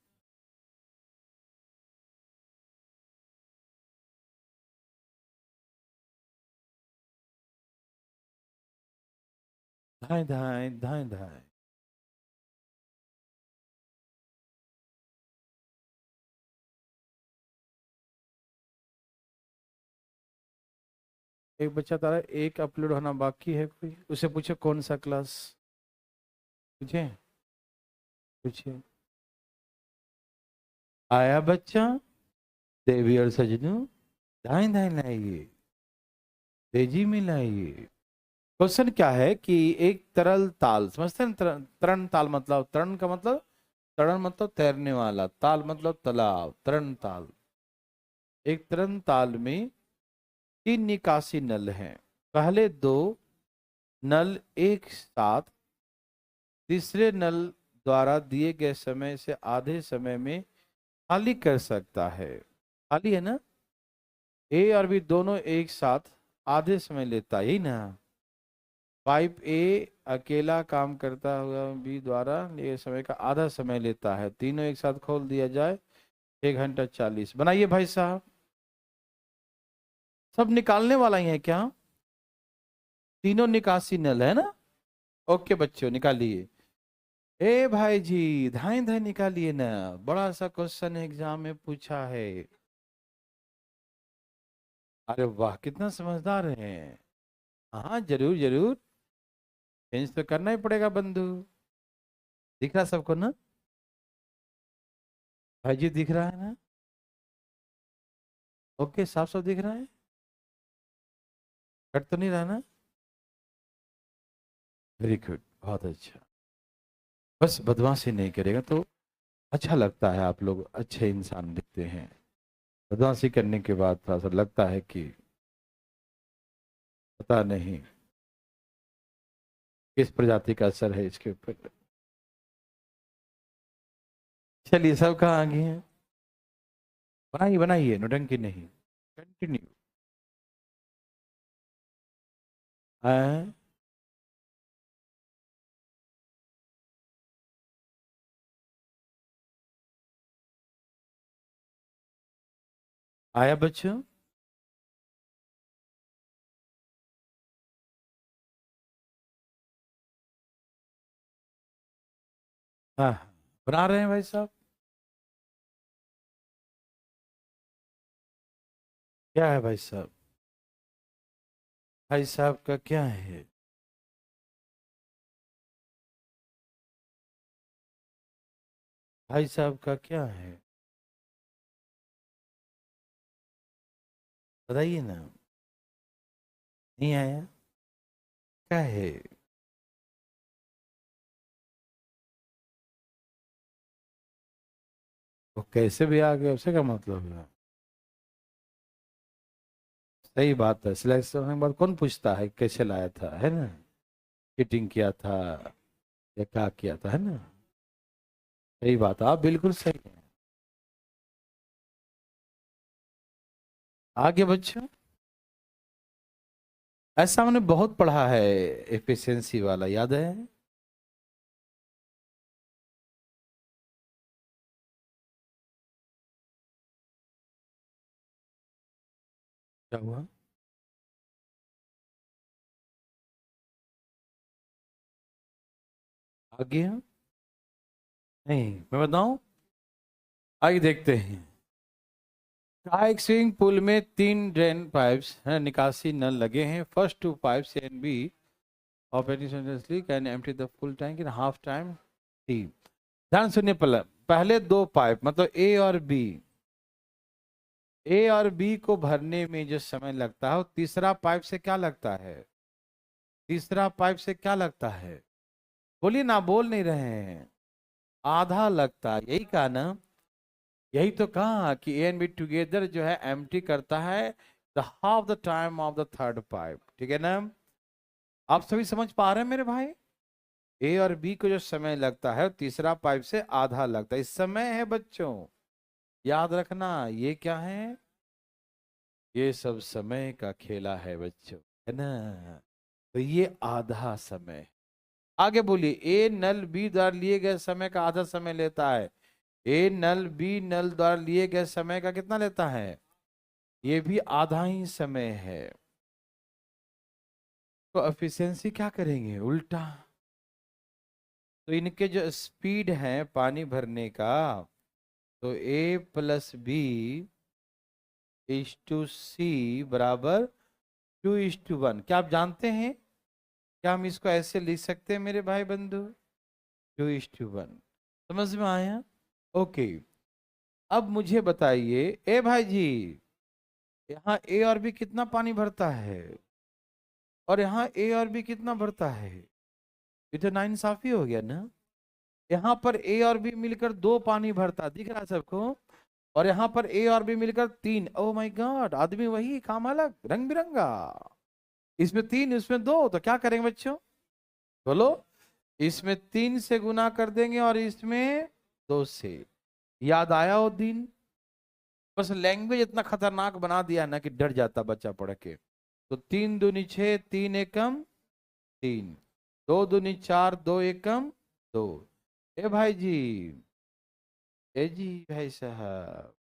धाए धाए धाए धाए। एक बच्चा तारा एक अपलोड होना बाकी है, कोई उसे पूछे कौन सा क्लास? पूछे? पूछे? आया बच्चा? देवी और सजनों, धाए धाए लाइए, तेजी में लाइए। क्वेश्चन क्या है कि एक तरल ताल, समझते हैं? तरण ताल मतलब, तरण का मतलब, तरण मतलब तैरने वाला, ताल मतलब तालाब, तरण ताल। एक तरण ताल में 3 निकासी नल हैं। पहले 2 नल एक साथ तीसरे नल द्वारा दिए गए समय से आधे समय में खाली कर सकता है। खाली है ना? ए और बी दोनों एक साथ आधे समय लेता है, यही ना? पाइप ए अकेला काम करता हुआ बी द्वारा लिए समय का आधा समय लेता है। तीनों एक साथ खोल दिया जाए, 1 घंटा 40। बनाइए भाई साहब। सब निकालने वाला ही है क्या? तीनों निकासी नल है ना? ओके बच्चों, निकालिए। ए भाई जी, धाए धाए निकालिए ना, बड़ा सा क्वेश्चन एग्जाम में पूछा है। अरे वाह, कितना समझदार हैं। हाँ जरूर जरूर, चेंज तो करना ही पड़ेगा बंधु। दिख रहा सबको ना? भाई जी दिख रहा है ना? ओके, साफ साफ दिख रहा है? कट तो नहीं रहा ना? वेरी गुड, बहुत अच्छा। बस बदमाशी नहीं करेगा तो अच्छा लगता है, आप लोग अच्छे इंसान दिखते हैं। बदमाशी करने के बाद थोड़ा सा लगता है कि पता नहीं किस प्रजाति का असर है इसके ऊपर। चलिए, सब कहाँ आगे हैं? बनाइए बनाइए, नौटंकी नहीं, कंटिन्यू। आया बच्चों? हाँ, बना रहे हैं भाई साहब। क्या है भाई साहब? भाई साहब का क्या है? भाई साहब का क्या है? बताइए ना। नहीं आया? क्या है? वो कैसे भी आ गया, उससे क्या मतलब है? सही बात है, सिलेक्शन होने के बाद कौन पूछता है कैसे लाया था, है ना? चीटिंग किया था या क्या किया था, है ना? सही बात है, आप बिल्कुल सही हैं। आगे बच्चों, ऐसा हमने बहुत पढ़ा है, एफिशिएंसी वाला याद है? क्या हुआ? आगे हम नहीं, मैं बताऊं? आगे देखते हैं। का एक स्विमिंग पूल में 3 ड्रेन पाइप्स है, निकासी नल लगे हैं। First 2 pipes A and B operating simultaneously can empty the full tank in half time T. ध्यान सुनिए, पहले पहले 2 पाइप मतलब ए और बी को भरने में जो समय लगता है वो तीसरा पाइप से क्या लगता है? तीसरा पाइप से क्या लगता है? बोलिए ना, बोल नहीं रहे हैं। आधा लगता है, यही कहा ना? यही तो कहा कि ए एंड बी टुगेदर जो है एम्प्टी करता है the half the time of the third pipe. ठीक है ना? आप सभी समझ पा रहे हैं मेरे भाई? ए और बी को जो समय लगता है तीसरा पाइप से आधा लगता है। इस समय है बच्चों, याद रखना, ये क्या है? ये सब समय का खेला है बच्चों, है ना? तो ये आधा समय। आगे बोलिए, ए नल बी द्वारा लिए गए समय का आधा समय लेता है। ए नल बी नल द्वारा लिए गए समय का कितना लेता है? ये भी आधा ही समय है। तो एफिशिएंसी क्या करेंगे? उल्टा। तो इनके जो स्पीड है पानी भरने का, तो ए प्लस बी इज टू सी बराबर 2:1। क्या आप जानते हैं? क्या हम इसको ऐसे लिख सकते हैं मेरे भाई बंधु? 2:1। समझ में आया? ओके। अब मुझे बताइए, ए भाई जी, यहाँ ए और बी कितना पानी भरता है और यहाँ ए और बी कितना भरता है? ये तो नाइंसाफी हो गया ना। यहाँ पर ए और बी मिलकर 2 पानी भरता, दिख रहा है सबको? और यहाँ पर ए और बी मिलकर 3। ओ माय गॉड, आदमी वही, काम अलग, रंग बिरंगा। इसमें 3, इसमें 2, तो क्या करेंगे बच्चों? बोलो। इसमें 3 से गुना कर देंगे और इसमें 2 से। याद आया वो दिन? बस लैंग्वेज इतना खतरनाक बना दिया ना कि डर जाता बच्चा पढ़ के। तो 3 दूनी 6, 3 एकम 3, 2 दूनी 4, 2 एकम 2। ए भाई जी, ए जी भाई साहब,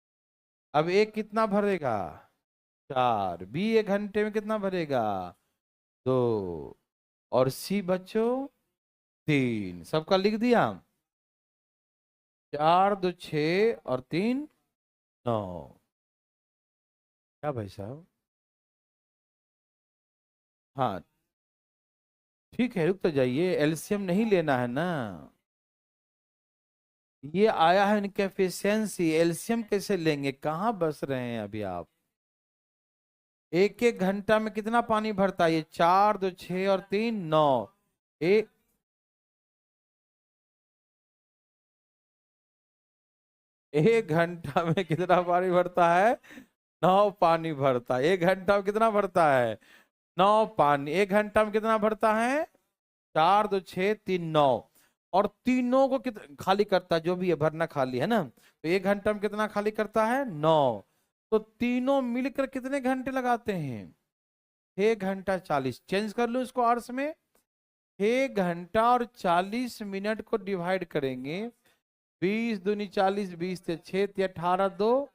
अब एक कितना भरेगा? 4। बी 1 घंटे में कितना भरेगा? 2। और सी बच्चों 3। सबका लिख दिया। 4 2 6 और 3 9। क्या भाई साहब? हाँ, ठीक है, रुक तो जाइए, एलसीएम नहीं लेना है ना। ये आया है इनके एफिशिएंसी, एलसीएम कैसे लेंगे? कहाँ बस रहे हैं अभी आप? एक एक घंटा में कितना पानी भरता है? ये 4 2 6 और 3 9। एक एक घंटा में कितना पानी भरता है? 9 पानी भरता है। 1 घंटा में कितना भरता है? 9 पानी। 1 घंटा में कितना भरता है? 4 2 6 3 9। और तीनों को कितना खाली करता है? जो भी है भरना खाली है ना, तो 1 घंटा में कितना खाली करता है? 9। तो तीनों मिलकर कितने घंटे लगाते हैं? 6 घंटा 40। चेंज कर लो इसको आवर्स में। 6 घंटा और 40 मिनट को डिवाइड करेंगे। 20 दूनी 40, 20 से 6 18 2।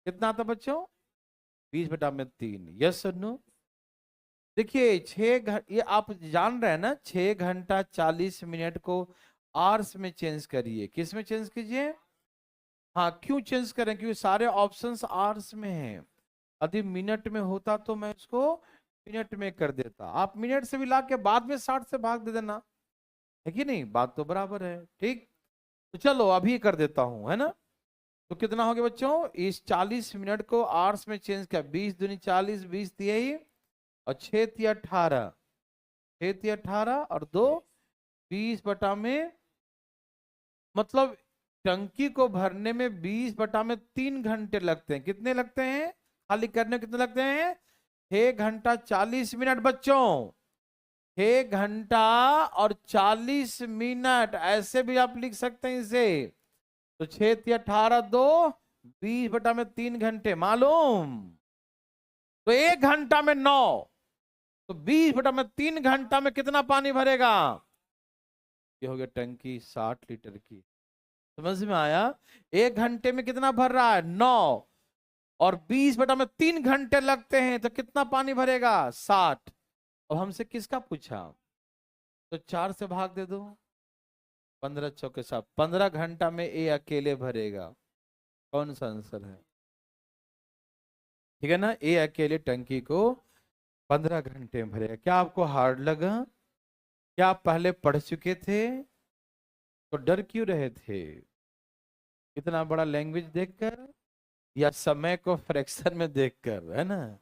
कितना था बच्चों? 20/3। यस और नो? देखिए 6 घंटे, ये आप जान रहे हैं ना, 6 घंटा 40 मिनट को आवर्स में चेंज करिए। किस में चेंज कीजिए? हाँ, क्यों चेंज करें? क्योंकि सारे ऑप्शंस आवर्स में हैं। यदि मिनट में होता तो मैं इसको मिनट में कर देता। आप मिनट से भी ला के बाद में 60 से भाग दे देना, है कि नहीं? बात तो बराबर है। ठीक, तो चलो अभी कर देता हूं, है ना? तो कितना हो गया बच्चों? इस 40 मिनट को आवर्स में चेंज किया। 20 दूनी 40, 20 और 6 18। 6 18 और 2 20/में, मतलब टंकी को भरने में 20/3 घंटे लगते हैं। कितने लगते हैं? खाली करने में कितने लगते हैं? 6 घंटा 40 मिनट बच्चों। 6 घंटा और 40 मिनट, ऐसे भी आप लिख सकते हैं इसे। तो 6 18 2 20/3 घंटे मालूम। तो 1 घंटा में 9, तो 20/3 घंटा में कितना पानी भरेगा? ये हो गया टंकी 60 लीटर की। समझ में आया? 1 घंटे में कितना भर रहा है? 9। और 20/3 घंटे लगते हैं, तो कितना पानी भरेगा? 60। अब हमसे किसका पूछा? तो 4 से भाग दे दो। 15 चौके 7, 15 घंटा में ये अकेले भरेगा। कौन सा आंसर है? ठीक है ना? ये अकेले टंकी को 15 घंटे में भरेगा। क्या आपको हार्ड लगा? क्या आप पहले पढ़ चुके थे? तो डर क्यों रहे थे? इतना बड़ा लैंग्वेज देखकर या समय को फ्रैक्शन में देखकर, है ना?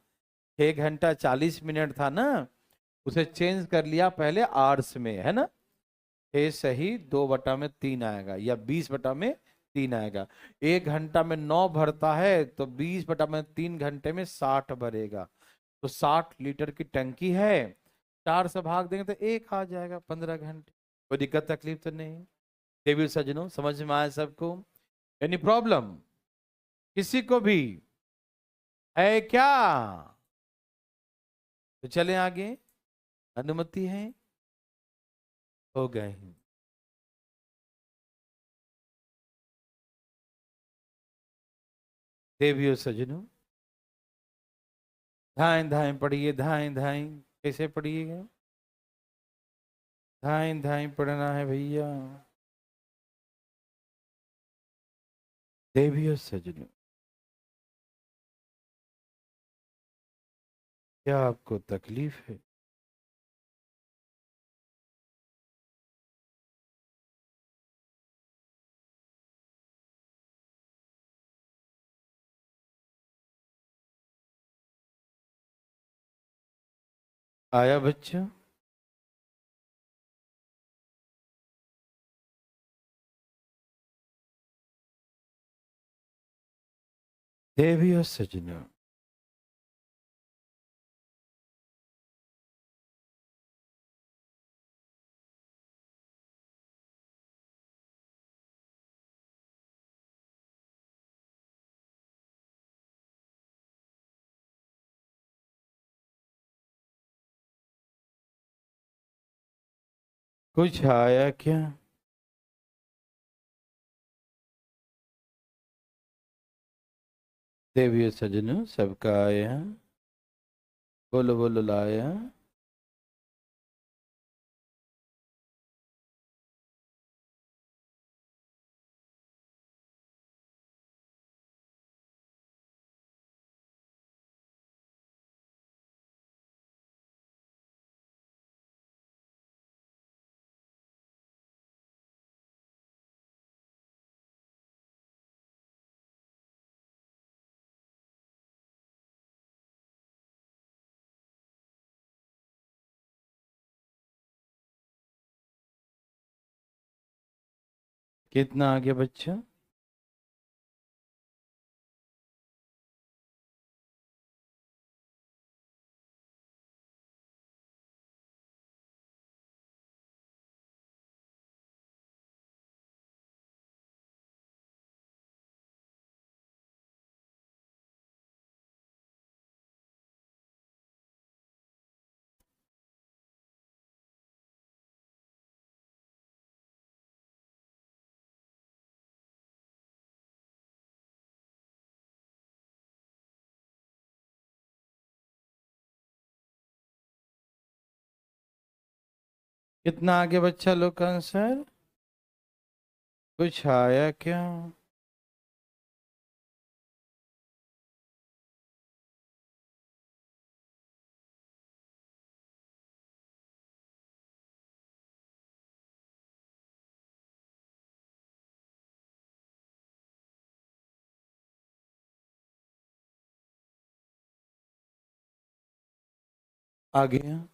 6 घंटा 40 मिनट था ना, उसे चेंज कर लिया पहले आवर्स में, है ना? 6 सही 2/3 आएगा, या 20/3 आएगा। 1 घंटा में 9 भरता है, तो 20/3 घंटे में 60 भरेगा। तो 60 लीटर की टंकी है। 4 से भाग देंगे तो 1 आ जाएगा। 15 घंटे। कोई दिक्कत तकलीफ तो नहीं? टेबल सजनों, समझ में आया सबको? एनी प्रॉब्लम किसी को भी है क्या? तो चलें आगे। अनुमति है? हो गए हैं। देवियों सजनों, धाएं धाएं पढ़िए। धाएं धाएं कैसे पढ़िएगा? धाएं धाएं पढ़ना है भैया। देवियों सजनों, क्या आपको तकलीफ है? आया बच्चा? देवियों सजनों, कुछ आया क्या? देवियों सजनों, सबका आया? बोलो बोलो लाया? कितना आ गया बच्चा? कितना आगे बच्चा लोग का आंसर? कुछ आया क्या? आ गया?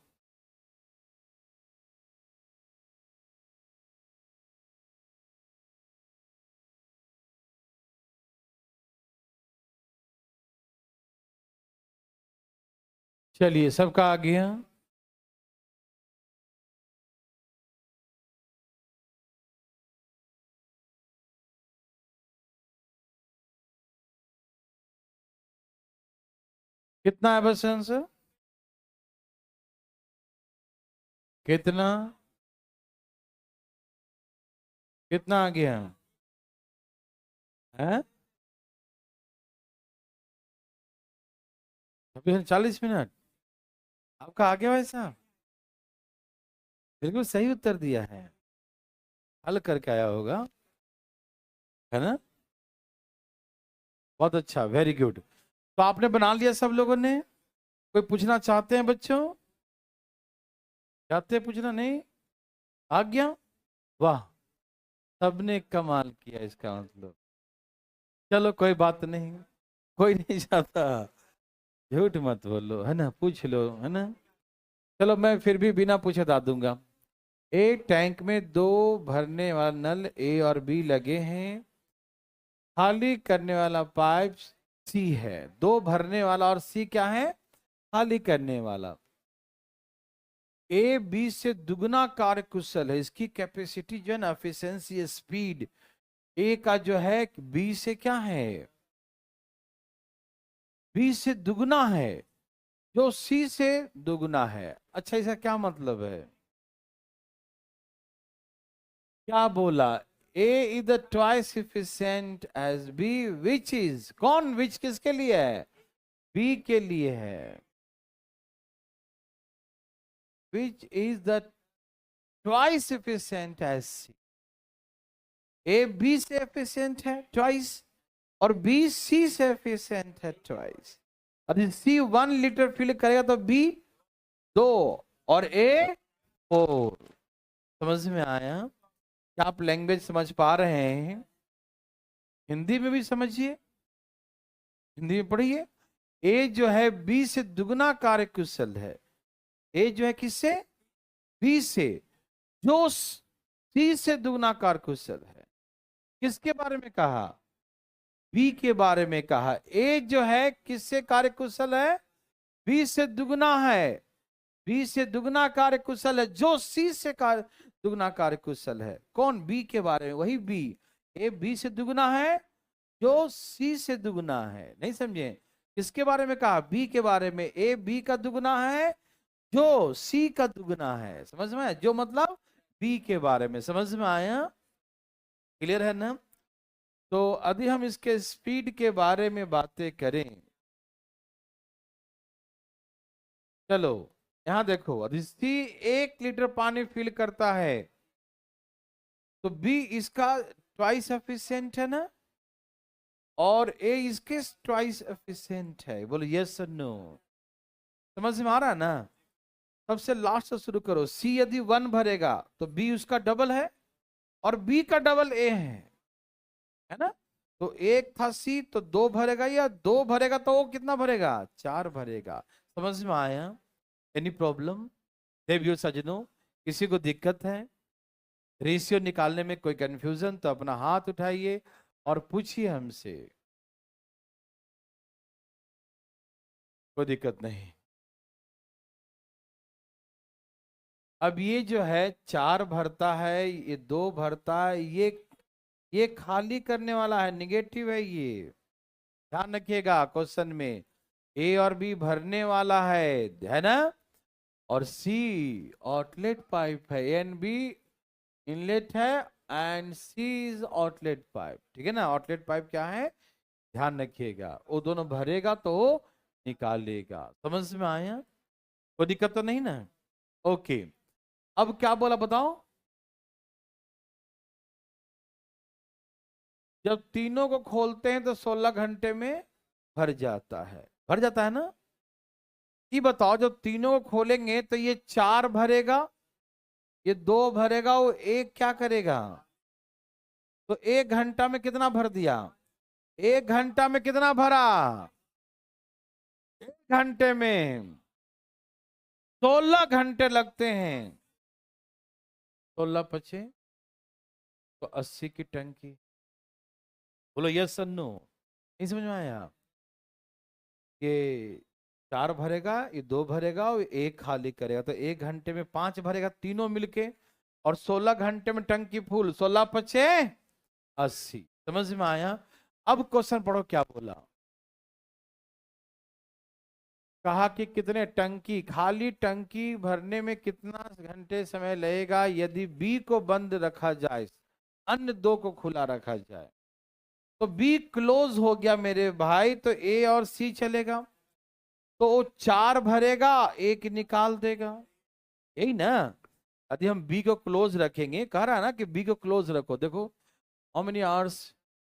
चलिए, सबका आ गया? कितना है बस आंसर? कितना? कितना आ गया है? अभी 40 मिनट। आपका आ गया भाई साहब? बिल्कुल सही उत्तर दिया है। हल करके आया होगा, है ना? बहुत अच्छा, वेरी गुड। तो आपने बना लिया सब लोगों ने? कोई पूछना चाहते हैं बच्चों? चाहते हैं पूछना? नहीं आ गया? वाह, सबने कमाल किया इसका मतलब। चलो कोई बात नहीं, कोई नहीं चाहता। झूठ मत बोलो, है ना, पूछ लो, है ना। चलो मैं फिर भी बिना पूछे बता दूंगा। एक टैंक में दो भरने वाला नल ए और बी लगे हैं। खाली करने वाला पाइप सी है। दो भरने वाला और सी क्या है? खाली करने वाला। ए बी से दुगना कार्य कुशल है। इसकी कैपेसिटी जो है ना, एफिशिएंसी, स्पीड, ए का जो है बी से क्या है? बी से दुगना है, जो सी से दुगना है। अच्छा, इसका क्या मतलब है? क्या बोला? A is the twice efficient as B, which is, कौन विच किसके लिए है? बी के लिए है। Which is the twice efficient as C. A B से एफिशिएंट है ट्वाइस, और बी सी से एफिशिएंट है ट्वाइस। अरे सी 1 लीटर फिल करेगा तो बी 2 और ए 4। समझ में आया? क्या आप लैंग्वेज समझ पा रहे हैं? हिंदी में भी समझिए, हिंदी में पढ़िए। ए जो है बी से दुगना कार्य कुशल है। ए जो है किससे? बी से, जो सी से दुगना कार्य कुशल है। किसके बारे में कहा? बी के बारे में कहा। ए जो है किससे कार्य कुशल है? बी से दुगना है। बी से दुगना कार्य कुशल है, जो सी से दुगना कार्य कुशल है। कौन? बी के बारे में, वही बी। ए बी से दुगना है, जो सी से दुगना है। नहीं समझे? किसके बारे में कहा? बी के बारे में। ए बी का दुगना है, जो सी का दुगना है। समझ में आया? जो मतलब बी के बारे में। समझ में आया? क्लियर है ना? तो अभी हम इसके स्पीड के बारे में बातें करें। चलो यहां देखो, यदि सी 1 लीटर पानी फिल करता है तो बी इसका ट्वाइस एफिशिएंट है ना, और ए इसके ट्वाइस एफिशिएंट है। बोलो यस और नो। समझ में आ रहा है ना? सबसे लास्ट से शुरू करो। सी यदि 1 भरेगा तो बी उसका डबल है, और बी का डबल ए है ना। तो एक था सी, तो 2 भरेगा, या 2 भरेगा तो वो कितना भरेगा? 4 भरेगा। समझ में आया? Any problem? देवियो सजनों, किसी को दिक्कत है रेशियो निकालने में, कोई कंफ्यूजन, तो अपना हाथ उठाइए और पूछिए हमसे। कोई दिक्कत नहीं। अब ये जो है 4 भरता है, ये 2 भरता है, ये खाली करने वाला है, निगेटिव है ये। ध्यान रखिएगा क्वेश्चन में। ए और बी भरने वाला है ना, और सी आउटलेट पाइप है। ए एंड बी इनलेट है, and C is outlet pipe. ठीक है ना? आउटलेट पाइप क्या है? ध्यान रखिएगा, वो दोनों भरेगा तो निकालेगा। समझ में आया? कोई दिक्कत तो नहीं ना? ओके। अब क्या बोला बताओ? जब तीनों को खोलते हैं तो 16 घंटे में भर जाता है। भर जाता है ना? ये बताओ, जब तीनों को खोलेंगे तो ये 4 भरेगा, ये 2 भरेगा, वो 1 क्या करेगा? तो 1 घंटा में कितना भर दिया? 1 घंटा में कितना भरा? 1 घंटे में 16 घंटे लगते हैं। 16 पचे तो 80 की टंकी। बोलो यस और नो? नहीं समझ में आया? ये 4 भरेगा, ये 2 भरेगा और 1 खाली करेगा, तो 1 घंटे में 5 भरेगा तीनों मिलके, और 16 घंटे में टंकी फुल। 16 पचे 80। समझ में आया? अब क्वेश्चन पढ़ो क्या बोला। कहा कि कितने टंकी, खाली टंकी भरने में कितना घंटे समय लगेगा यदि बी को बंद रखा जाए, अन्य 2 को खुला रखा जाए। तो बी क्लोज हो गया मेरे भाई, तो ए और सी चलेगा, तो वो 4 भरेगा, 1 निकाल देगा। यही ना? यदि हम बी को क्लोज रखेंगे, कह रहा है ना कि बी को क्लोज रखो। देखो, how many hours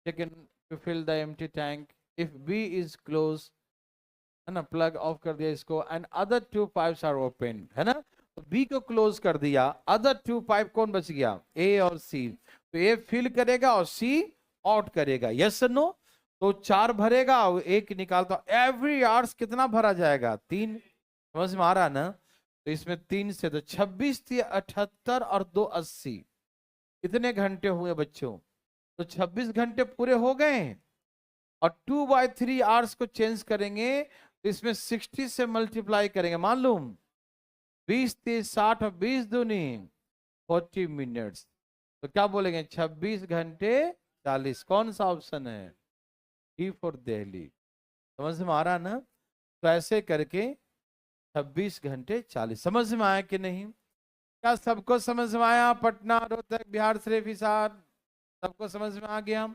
taken to fill the empty tank if B is close, है ना? प्लग ऑफ कर दिया इसको, and other 2 pipes are open, है ना? तो बी को क्लोज कर दिया, अदर 2 पाइप कौन बच गया? ए और सी। तो ए फिल करेगा और सी आउट करेगा। Yes no? तो 4 भरेगा और 1 निकालता। एवरी आवर्स कितना भरा जाएगा? 3। समझ में आ रहा ना? तो इसमें 3 से तो 26 थी 78 और 2 80। कितने घंटे हुए बच्चों? तो 26 घंटे पूरे हो गए। और 2/3 आवर्स को चेंज करेंगे तो इसमें 60 से मल्टीप्लाई करेंगे। मालूम 20 30 60 और 20 दूनी 40 मिनट्स। तो क्या बोलेंगे? 26 घंटे 40। कौन सा ऑप्शन है? D for Delhi. समझ में आ रहा ना? तो ऐसे करके 26 घंटे 40। समझ में आया कि नहीं? क्या सबको समझ में आया? पटना, रोहतक, बिहार शरीफ, हिसार, सबको समझ में आ गया?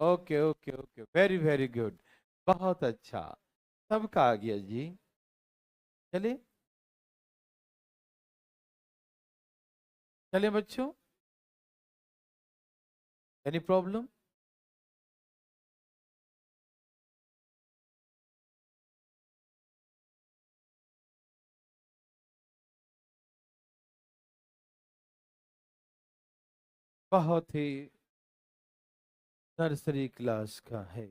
Okay okay okay, very very good, बहुत अच्छा, सबका आ गया जी। चलिए चलिए बच्चों, एनी प्रॉब्लम? बहुत ही नर्सरी क्लास का है।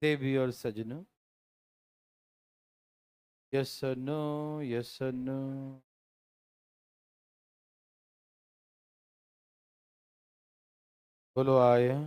देवी और सजनों, यस और नो, यस और नो? बोलो आया।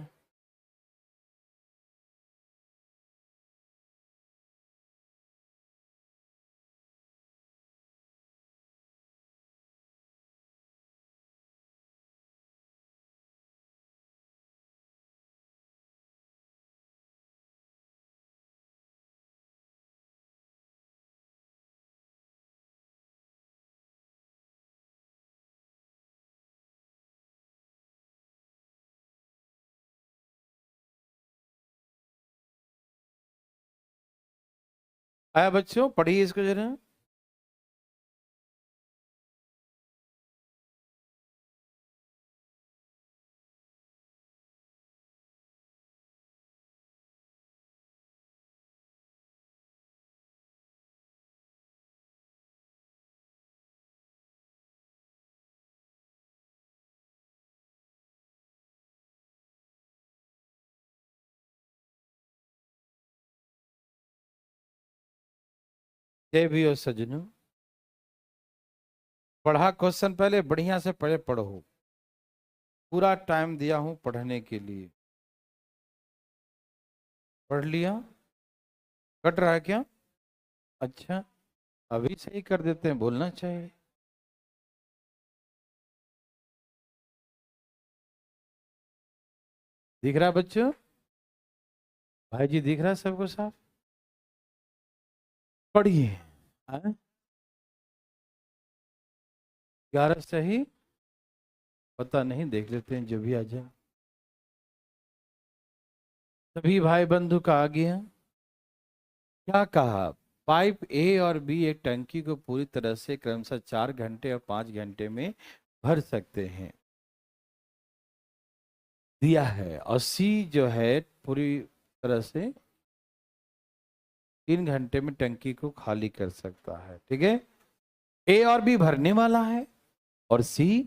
आया बच्चों, पढ़िए इसको जरा। देवी और सजनों, पढ़ा क्वेश्चन पहले बढ़िया से पढ़े, पढ़ो। पूरा टाइम दिया हूं पढ़ने के लिए। पढ़ लिया? कट रहा है क्या? अच्छा, अभी सही कर देते हैं, बोलना चाहिए। दिख रहा है बच्चों? भाई जी दिख रहा है सबको साफ? पढ़िए। हाँ? 11 सही? पता नहीं, देख लेते हैं जो भी आ जाए। सभी भाई बंधु का आ गया? क्या कहा? पाइप ए और बी एक टंकी को पूरी तरह से क्रमशः 4 घंटे और 5 घंटे में भर सकते हैं, दिया है। और सी जो है पूरी तरह से 3 घंटे में टंकी को खाली कर सकता है। ठीक है, ए और बी भरने वाला है और सी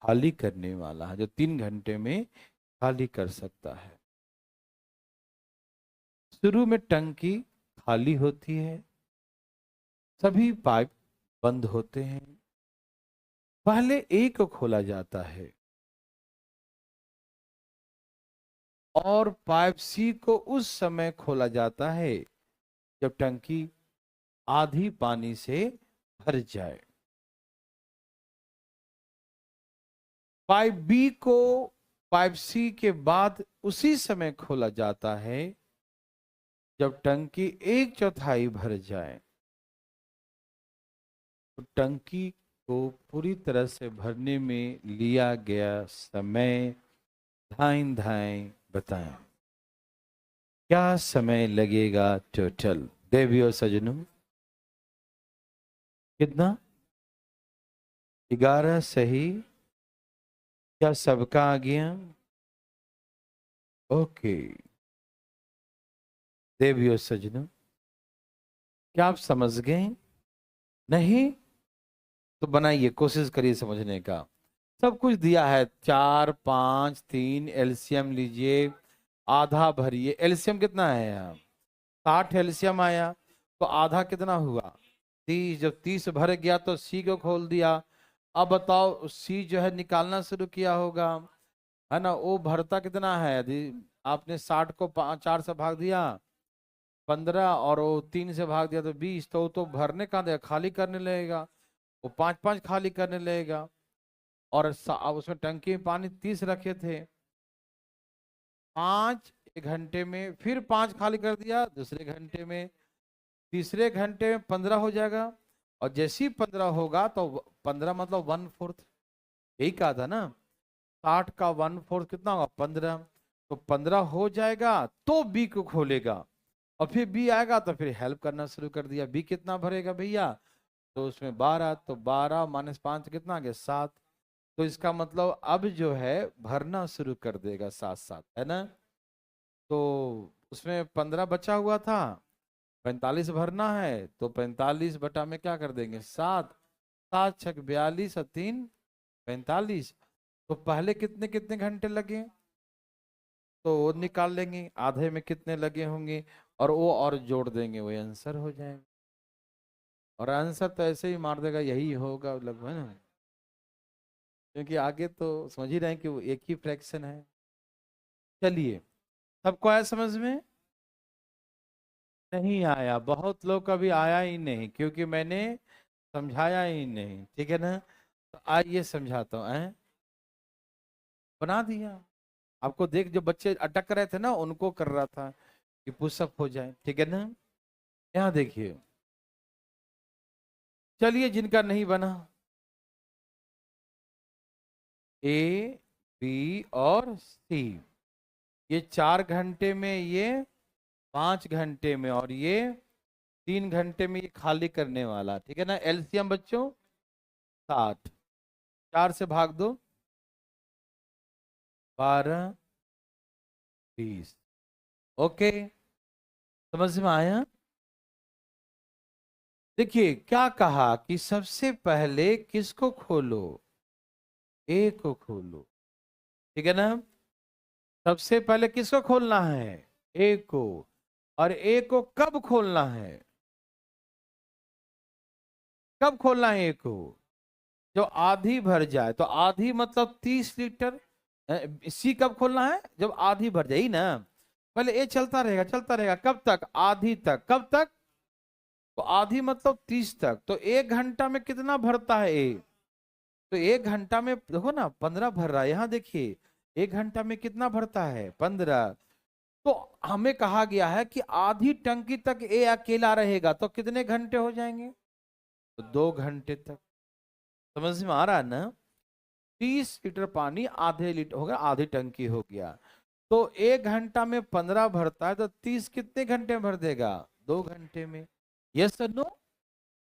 खाली करने वाला है, जो 3 घंटे में खाली कर सकता है। शुरू में टंकी खाली होती है, सभी पाइप बंद होते हैं। पहले ए को खोला जाता है और पाइप सी को उस समय खोला जाता है जब टंकी आधी पानी से भर जाए। पाइप बी को पाइप सी के बाद उसी समय खोला जाता है जब टंकी 1/4 भर जाए। तो टंकी को पूरी तरह से भरने में लिया गया समय धाएं धाएं बताएं, क्या समय लगेगा टोटल? देवियों सजनों, कितना? 11 सही? क्या सबका आ गया? ओके। देवियों सजनों, क्या आप समझ गए? नहीं तो बनाइए, कोशिश करिए समझने का। सब कुछ दिया है, 4 5 3, एलसीएम लीजिए, आधा भरिए। एलसीएम कितना है यहाँ? 60 एलसीएम आया, तो आधा कितना हुआ? 30। जब 30 भर गया तो सी को खोल दिया। अब बताओ, सी जो है निकालना शुरू किया होगा, है ना? वो भरता कितना है? यदि आपने 60 को 4 से भाग दिया 15, और वो 3 से भाग दिया तो 20, तो वो तो भरने का देगा, खाली करने लगेगा। वो 5-5 खाली करने लगेगा। और अब उसमें टंकी में पानी 30 रखे थे, 5 एक घंटे में, फिर 5 खाली कर दिया दूसरे घंटे में, तीसरे घंटे में 15 हो जाएगा। और जैसे ही 15 होगा तो 15 मतलब 1/4, यही कहा था ना, 60 का 1/4 कितना होगा? 15। तो 15 हो जाएगा तो बी को खोलेगा, और फिर बी आएगा तो फिर हेल्प करना शुरू कर दिया। बी कितना भरेगा भैया? तो उसमें 12, तो 12 - 5 कितना आ गया? 7। तो इसका मतलब अब जो है भरना शुरू कर देगा साथ साथ, है ना? तो उसमें 15 बचा हुआ था, 45 भरना है, तो 45 बटा में क्या कर देंगे? 7। 7 छक 42 और 3 45। तो पहले कितने कितने घंटे लगे तो वो निकाल लेंगे, आधे में कितने लगे होंगे और वो और जोड़ देंगे, वही आंसर हो जाएगा। और आंसर तो ऐसे ही मार देगा, यही होगा लगभग ना, क्योंकि आगे तो समझ ही रहे हैं कि वो एक ही फ्रैक्शन है। चलिए, सबको आया समझ में? नहीं आया? बहुत लोग का भी आया ही नहीं, क्योंकि मैंने समझाया ही नहीं। ठीक है ना? तो आइए समझाता हूँ। बना दिया आपको, देख जो बच्चे अटक रहे थे ना उनको कर रहा था कि पुशअप हो जाए। ठीक है ना? यहाँ देखिए, चलिए जिनका नहीं बना, ए बी और सी, ये 4 घंटे में, ये 5 घंटे में, और ये 3 घंटे में ये खाली करने वाला। ठीक है ना? एलसीएम बच्चों 60, 4 से भाग दो, 12 20। ओके, समझ में आया? देखिए क्या कहा कि सबसे पहले किसको खोलो? ए को खोलो। ठीक है ना? सबसे पहले किसको खोलना है? ए को। और ए को कब खोलना है? कब खोलना है ए को? जो आधी भर जाए। तो आधी मतलब 30 लीटर। सी कब खोलना है? जब आधी भर जाए ना। पहले ए चलता रहेगा चलता रहेगा, कब तक? आधी तक। कब तक? तो आधी मतलब 30 तक। तो 1 घंटा में कितना भरता है ए? तो 1 घंटा में देखो ना, 15 भर रहा है। यहाँ देखिए, 1 घंटा में कितना भरता है? 15। तो हमें कहा गया है कि आधी टंकी तक ए अकेला रहेगा, तो कितने घंटे हो जाएंगे? तो 2 घंटे तक। समझ में आ रहा है ना? 30 लीटर पानी आधे लीटर हो गया, आधी टंकी हो गया। तो 1 घंटा में 15 भरता है, तो 30 कितने घंटे में भर देगा? 2 घंटे में। Yes sir no?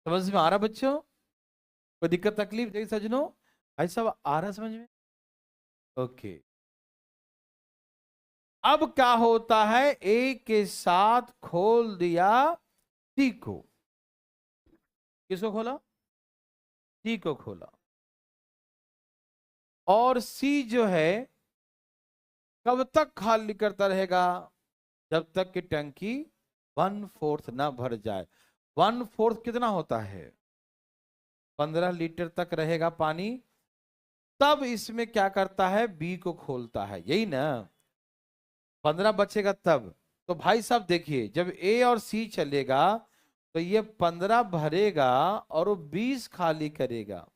समझ में आ रहा बच्चों? कोई दिक्कत तकलीफ नहीं सजनों? भाई साहब आ रहा समझ में? ओके। अब क्या होता है, ए के साथ खोल दिया सी को। किसको खोला? सी को खोला। और सी जो है कब तक खाली करता रहेगा? जब तक कि टंकी 1/4 ना भर जाए। 1/4 कितना होता है? 15 लीटर तक रहेगा पानी। तब इसमें क्या करता है, बी को खोलता है, यही ना? 15 बचेगा तब। तो भाई साहब देखिए, जब ए और सी चलेगा तो ये 15 भरेगा और वो 20 खाली करेगा।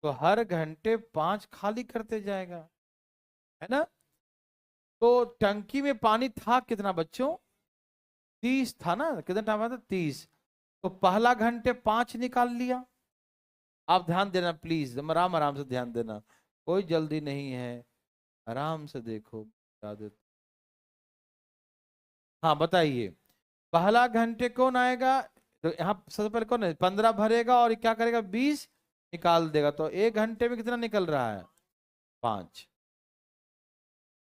तो हर घंटे 5 खाली करते जाएगा, है ना? तो टंकी में पानी था कितना बच्चों? 30 था ना? कितना टाइम था? 30। तो पहला घंटे 5 निकाल लिया। आप ध्यान देना प्लीज, आराम आराम से ध्यान देना, कोई जल्दी नहीं है, आराम से देखो, बता देता। हाँ बताइए, पहला घंटे कौन आएगा? तो यहाँ सबसे पहले कौन है? 15 भरेगा और क्या करेगा? 20 निकाल देगा। तो 1 घंटे में कितना निकल रहा है? 5।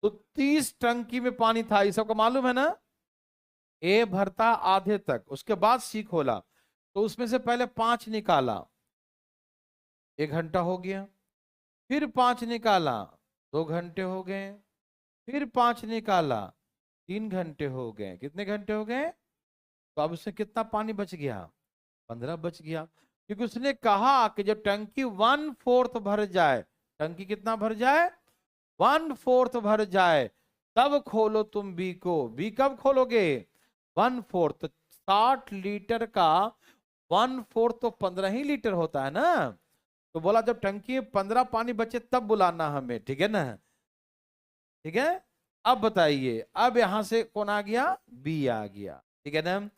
तो 30 टंकी में पानी था, ये सबको मालूम है ना? ए भरता आधे तक, उसके बाद सी खोला, तो उसमें से पहले 5 निकाला, 1 घंटा हो गया। फिर 5 निकाला, 2 घंटे हो गए। फिर 5 निकाला, 3 घंटे हो गए। कितने घंटे हो गए? तो अब उससे कितना पानी बच गया? 15 बच गया। क्योंकि उसने कहा कि जब टंकी 1/4 भर जाए, टंकी कितना भर जाए? 1/4 भर जाए, तब खोलो तुम बी को। बी कब खोलोगे? 1/4। तो 60 लीटर का 1/4 तो 15 ही लीटर होता है ना? तो बोला जब टंकी में 15 पानी बचे तब बुलाना हमें, ठीक है ना? ठीक है। अब बताइए, अब यहां से कौन आ गया? बी आ गया, ठीक है ना?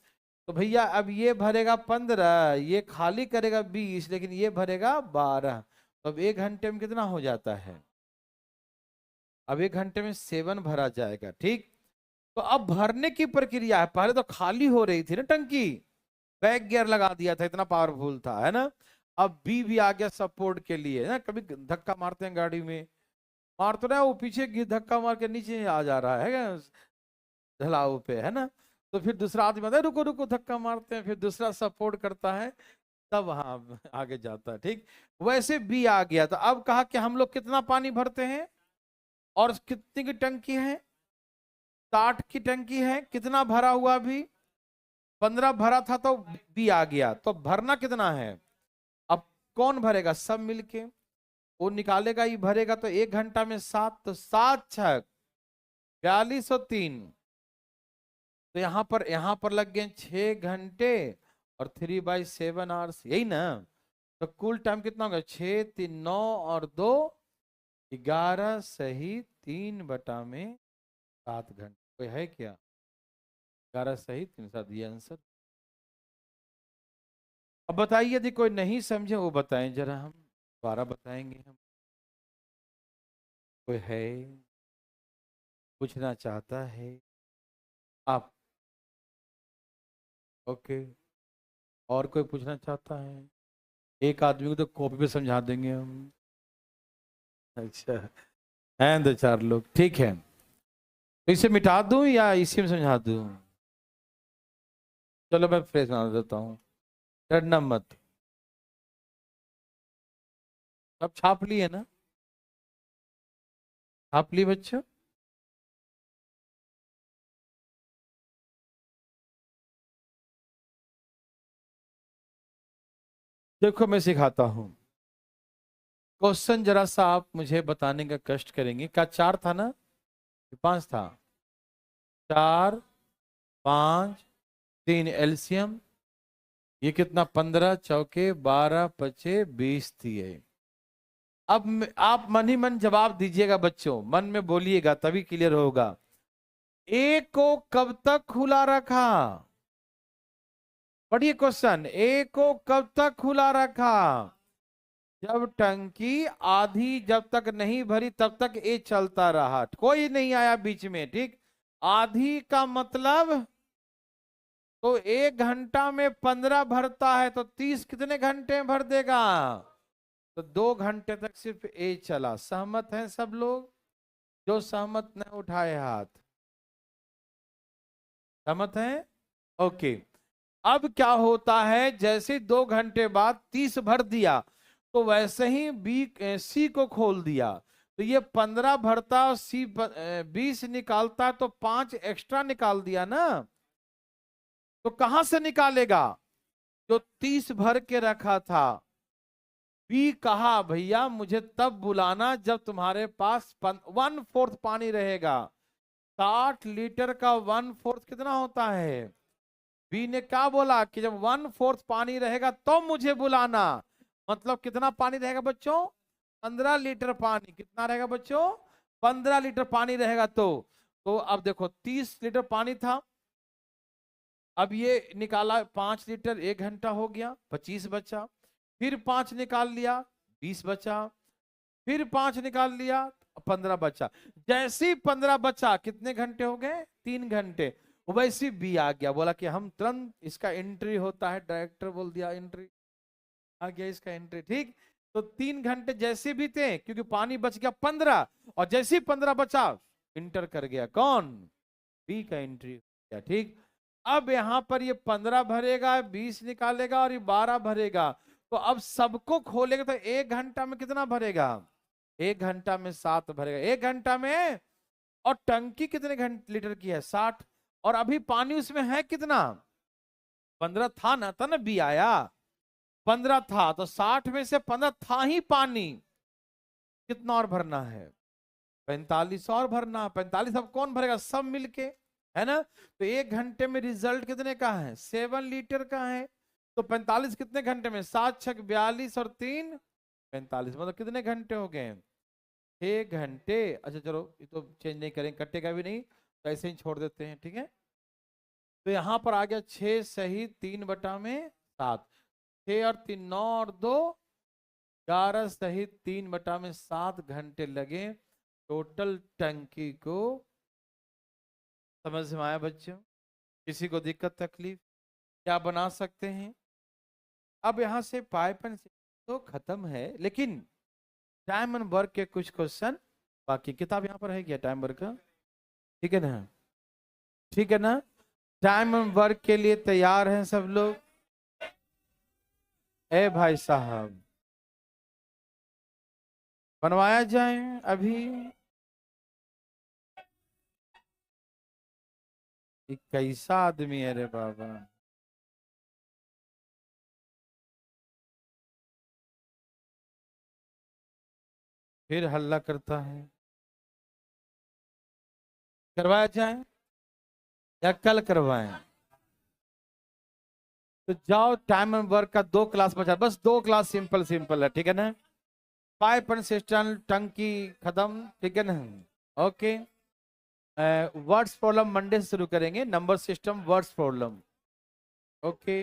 तो भैया अब ये भरेगा 15, ये खाली करेगा 20, लेकिन ये भरेगा 12। तो अब 1 घंटे में कितना हो जाता है? अब 1 घंटे में 7 भरा जाएगा, ठीक। तो अब भरने की प्रक्रिया है, पहले तो खाली हो रही थी ना टंकी, बैक गियर लगा दिया था, इतना पावरफुल था, है ना? अब बी भी आ गया सपोर्ट के लिए, है ना? कभी धक्का मारते हैं गाड़ी में, मार तो रहा है, वो पीछे धक्का मार के नीचे आ जा रहा है ढलाऊ पे, है ना? तो फिर दूसरा आदमी आता है, रुको रुको, धक्का मारते हैं, फिर दूसरा सपोर्ट करता है, तब वहां आगे जाता है, ठीक। वैसे बी आ गया। तो अब कहा कि हम लोग कितना पानी भरते हैं और कितनी की टंकी है? 60 की टंकी है। कितना भरा हुआ? अभी 15 भरा था, तो बी आ गया। तो भरना कितना है? अब कौन भरेगा? सब मिलके, वो निकालेगा, ये भरेगा। तो 1 घंटा में 7, तो 7 छक 4203। तो यहां पर लग गए 6 घंटे और 3/7 आवर्स, यही ना? तो कुल टाइम कितना होगा? 6 3 9 और 2 11 सही 3/7 घंटे। कोई है क्या? 11 सही 3/7 ये आंसर। अब बताइए, यदि कोई नहीं समझे वो बताएं जरा, हम दोबारा बताएंगे हम। कोई है पूछना चाहता है? आप? ओके। और कोई पूछना चाहता है? एक आदमी को तो कॉपी पे समझा देंगे हम। अच्छा, हैं 2 4 लोग, ठीक है। तो इसे मिटा दूं या इसी में समझा दूं? चलो मैं फ्रेश बना देता हूँ, डरना मत। अब छाप लिए ना? छाप लिए बच्चों? देखो मैं सिखाता हूँ। क्वेश्चन जरा सा आप मुझे बताने का कष्ट करेंगे। क्या 4 था ना? 5 था। 4 5 3 एलसीएम, ये कितना? 15 चौके 12 पचे 20 थी है। अब आप मन ही मन जवाब दीजिएगा बच्चों, मन में बोलिएगा तभी क्लियर होगा। ए को कब तक खुला रखा? पढ़िए क्वेश्चन, ए को कब तक खुला रखा? जब टंकी आधी जब तक नहीं भरी तब तक ए चलता रहा, कोई नहीं आया बीच में, ठीक। आधी का मतलब तो 1 घंटा में 15 भरता है, तो 30 कितने घंटे में भर देगा? तो 2 घंटे तक सिर्फ ए चला। सहमत हैं सब लोग? जो सहमत न उठाए हाथ। सहमत हैं? ओके। अब क्या होता है, जैसे 2 घंटे बाद 30 भर दिया, तो वैसे ही सी को खोल दिया, तो ये 15 भरता, सी 20 निकालता, तो 5 एक्स्ट्रा निकाल दिया ना। तो कहां से निकालेगा? जो 30 भर के रखा था। बी कहा भैया मुझे तब बुलाना जब तुम्हारे पास 1/4 पानी रहेगा। 60 लीटर का 1/4 कितना होता है? बी ने क्या बोला कि जब 1/4 पानी रहेगा तो मुझे बुलाना। मतलब कितना पानी रहेगा बच्चों? 15 लीटर पानी। कितना रहेगा बच्चों? 15 लीटर पानी रहेगा। तो अब देखो 30 लीटर पानी था, अब ये निकाला 5 लीटर, 1 घंटा हो गया, 25 बचा। फिर 5 निकाल लिया, 20 बचा। फिर 5 निकाल लिया, 15 बचा। जैसे ही 15 बचा, कितने घंटे हो गए? 3 घंटे। वैसे बी आ गया, बोला कि हम तुरंत, इसका एंट्री होता है, डायरेक्टर बोल दिया एंट्री, आ गया इसका एंट्री। ठीक। तो 3 घंटे जैसे भी थे, क्योंकि पानी बच गया 15, और जैसे ही 15 बचा, इंटर कर गया कौन? बी का एंट्री गया। ठीक। अब यहां पर ये 15 भरेगा, 20 निकालेगा, और ये 12 भरेगा। तो अब सबको खोलेगा, तो 1 घंटा में कितना भरेगा? 1 घंटा में 7 भरेगा। 1 घंटा में। और टंकी कितने घंटे लीटर की है? 60। और अभी पानी उसमें है कितना? 15 था ना, था ना, बी आया 15 था, तो 60 में से 15 था ही पानी। कितना और भरना है? 45 और भरना। 45 अब कौन भरेगा? सब मिलके, है ना। तो 1 घंटे में रिजल्ट कितने का है? 7 लीटर का है। तो 45 कितने घंटे में? 7 6 42 और 3 45, मतलब कितने घंटे हो गए? 6 घंटे। अच्छा चलो, ये तो चेंज नहीं करेंगे, कटेगा भी नहीं, तो ऐसे ही छोड़ देते हैं। ठीक है। तो यहां पर आ गया 6 सही 3/7। 6 और 3 9 और 2 11 सही 3/7 घंटे लगे टोटल टंकी को। समझ में आया बच्चों? किसी को दिक्कत तकलीफ? क्या बना सकते हैं? अब यहां से पाइपन से तो खत्म है, लेकिन टाइम एंड वर्क के कुछ क्वेश्चन बाकी। किताब यहाँ पर है क्या टाइम वर्क का? ठीक है ना? ठीक है ना? टाइम एंड वर्क के लिए तैयार हैं सब लोग? ए भाई साहब, बनवाया जाए अभी? ये कैसा आदमी है रे बाबा। फिर हल्ला करता है। करवाया जाए या कल करवाएं? तो जाओ, टाइम एंड वर्क का 2 क्लास बचा, बस 2 क्लास सिंपल सिंपल है। ठीक है ना? पाइप एंड सिस्टम टंकी खत्म। ठीक है ना? ओके। वर्ड्स प्रॉब्लम मंडे से शुरू करेंगे। Number system words problem. Okay.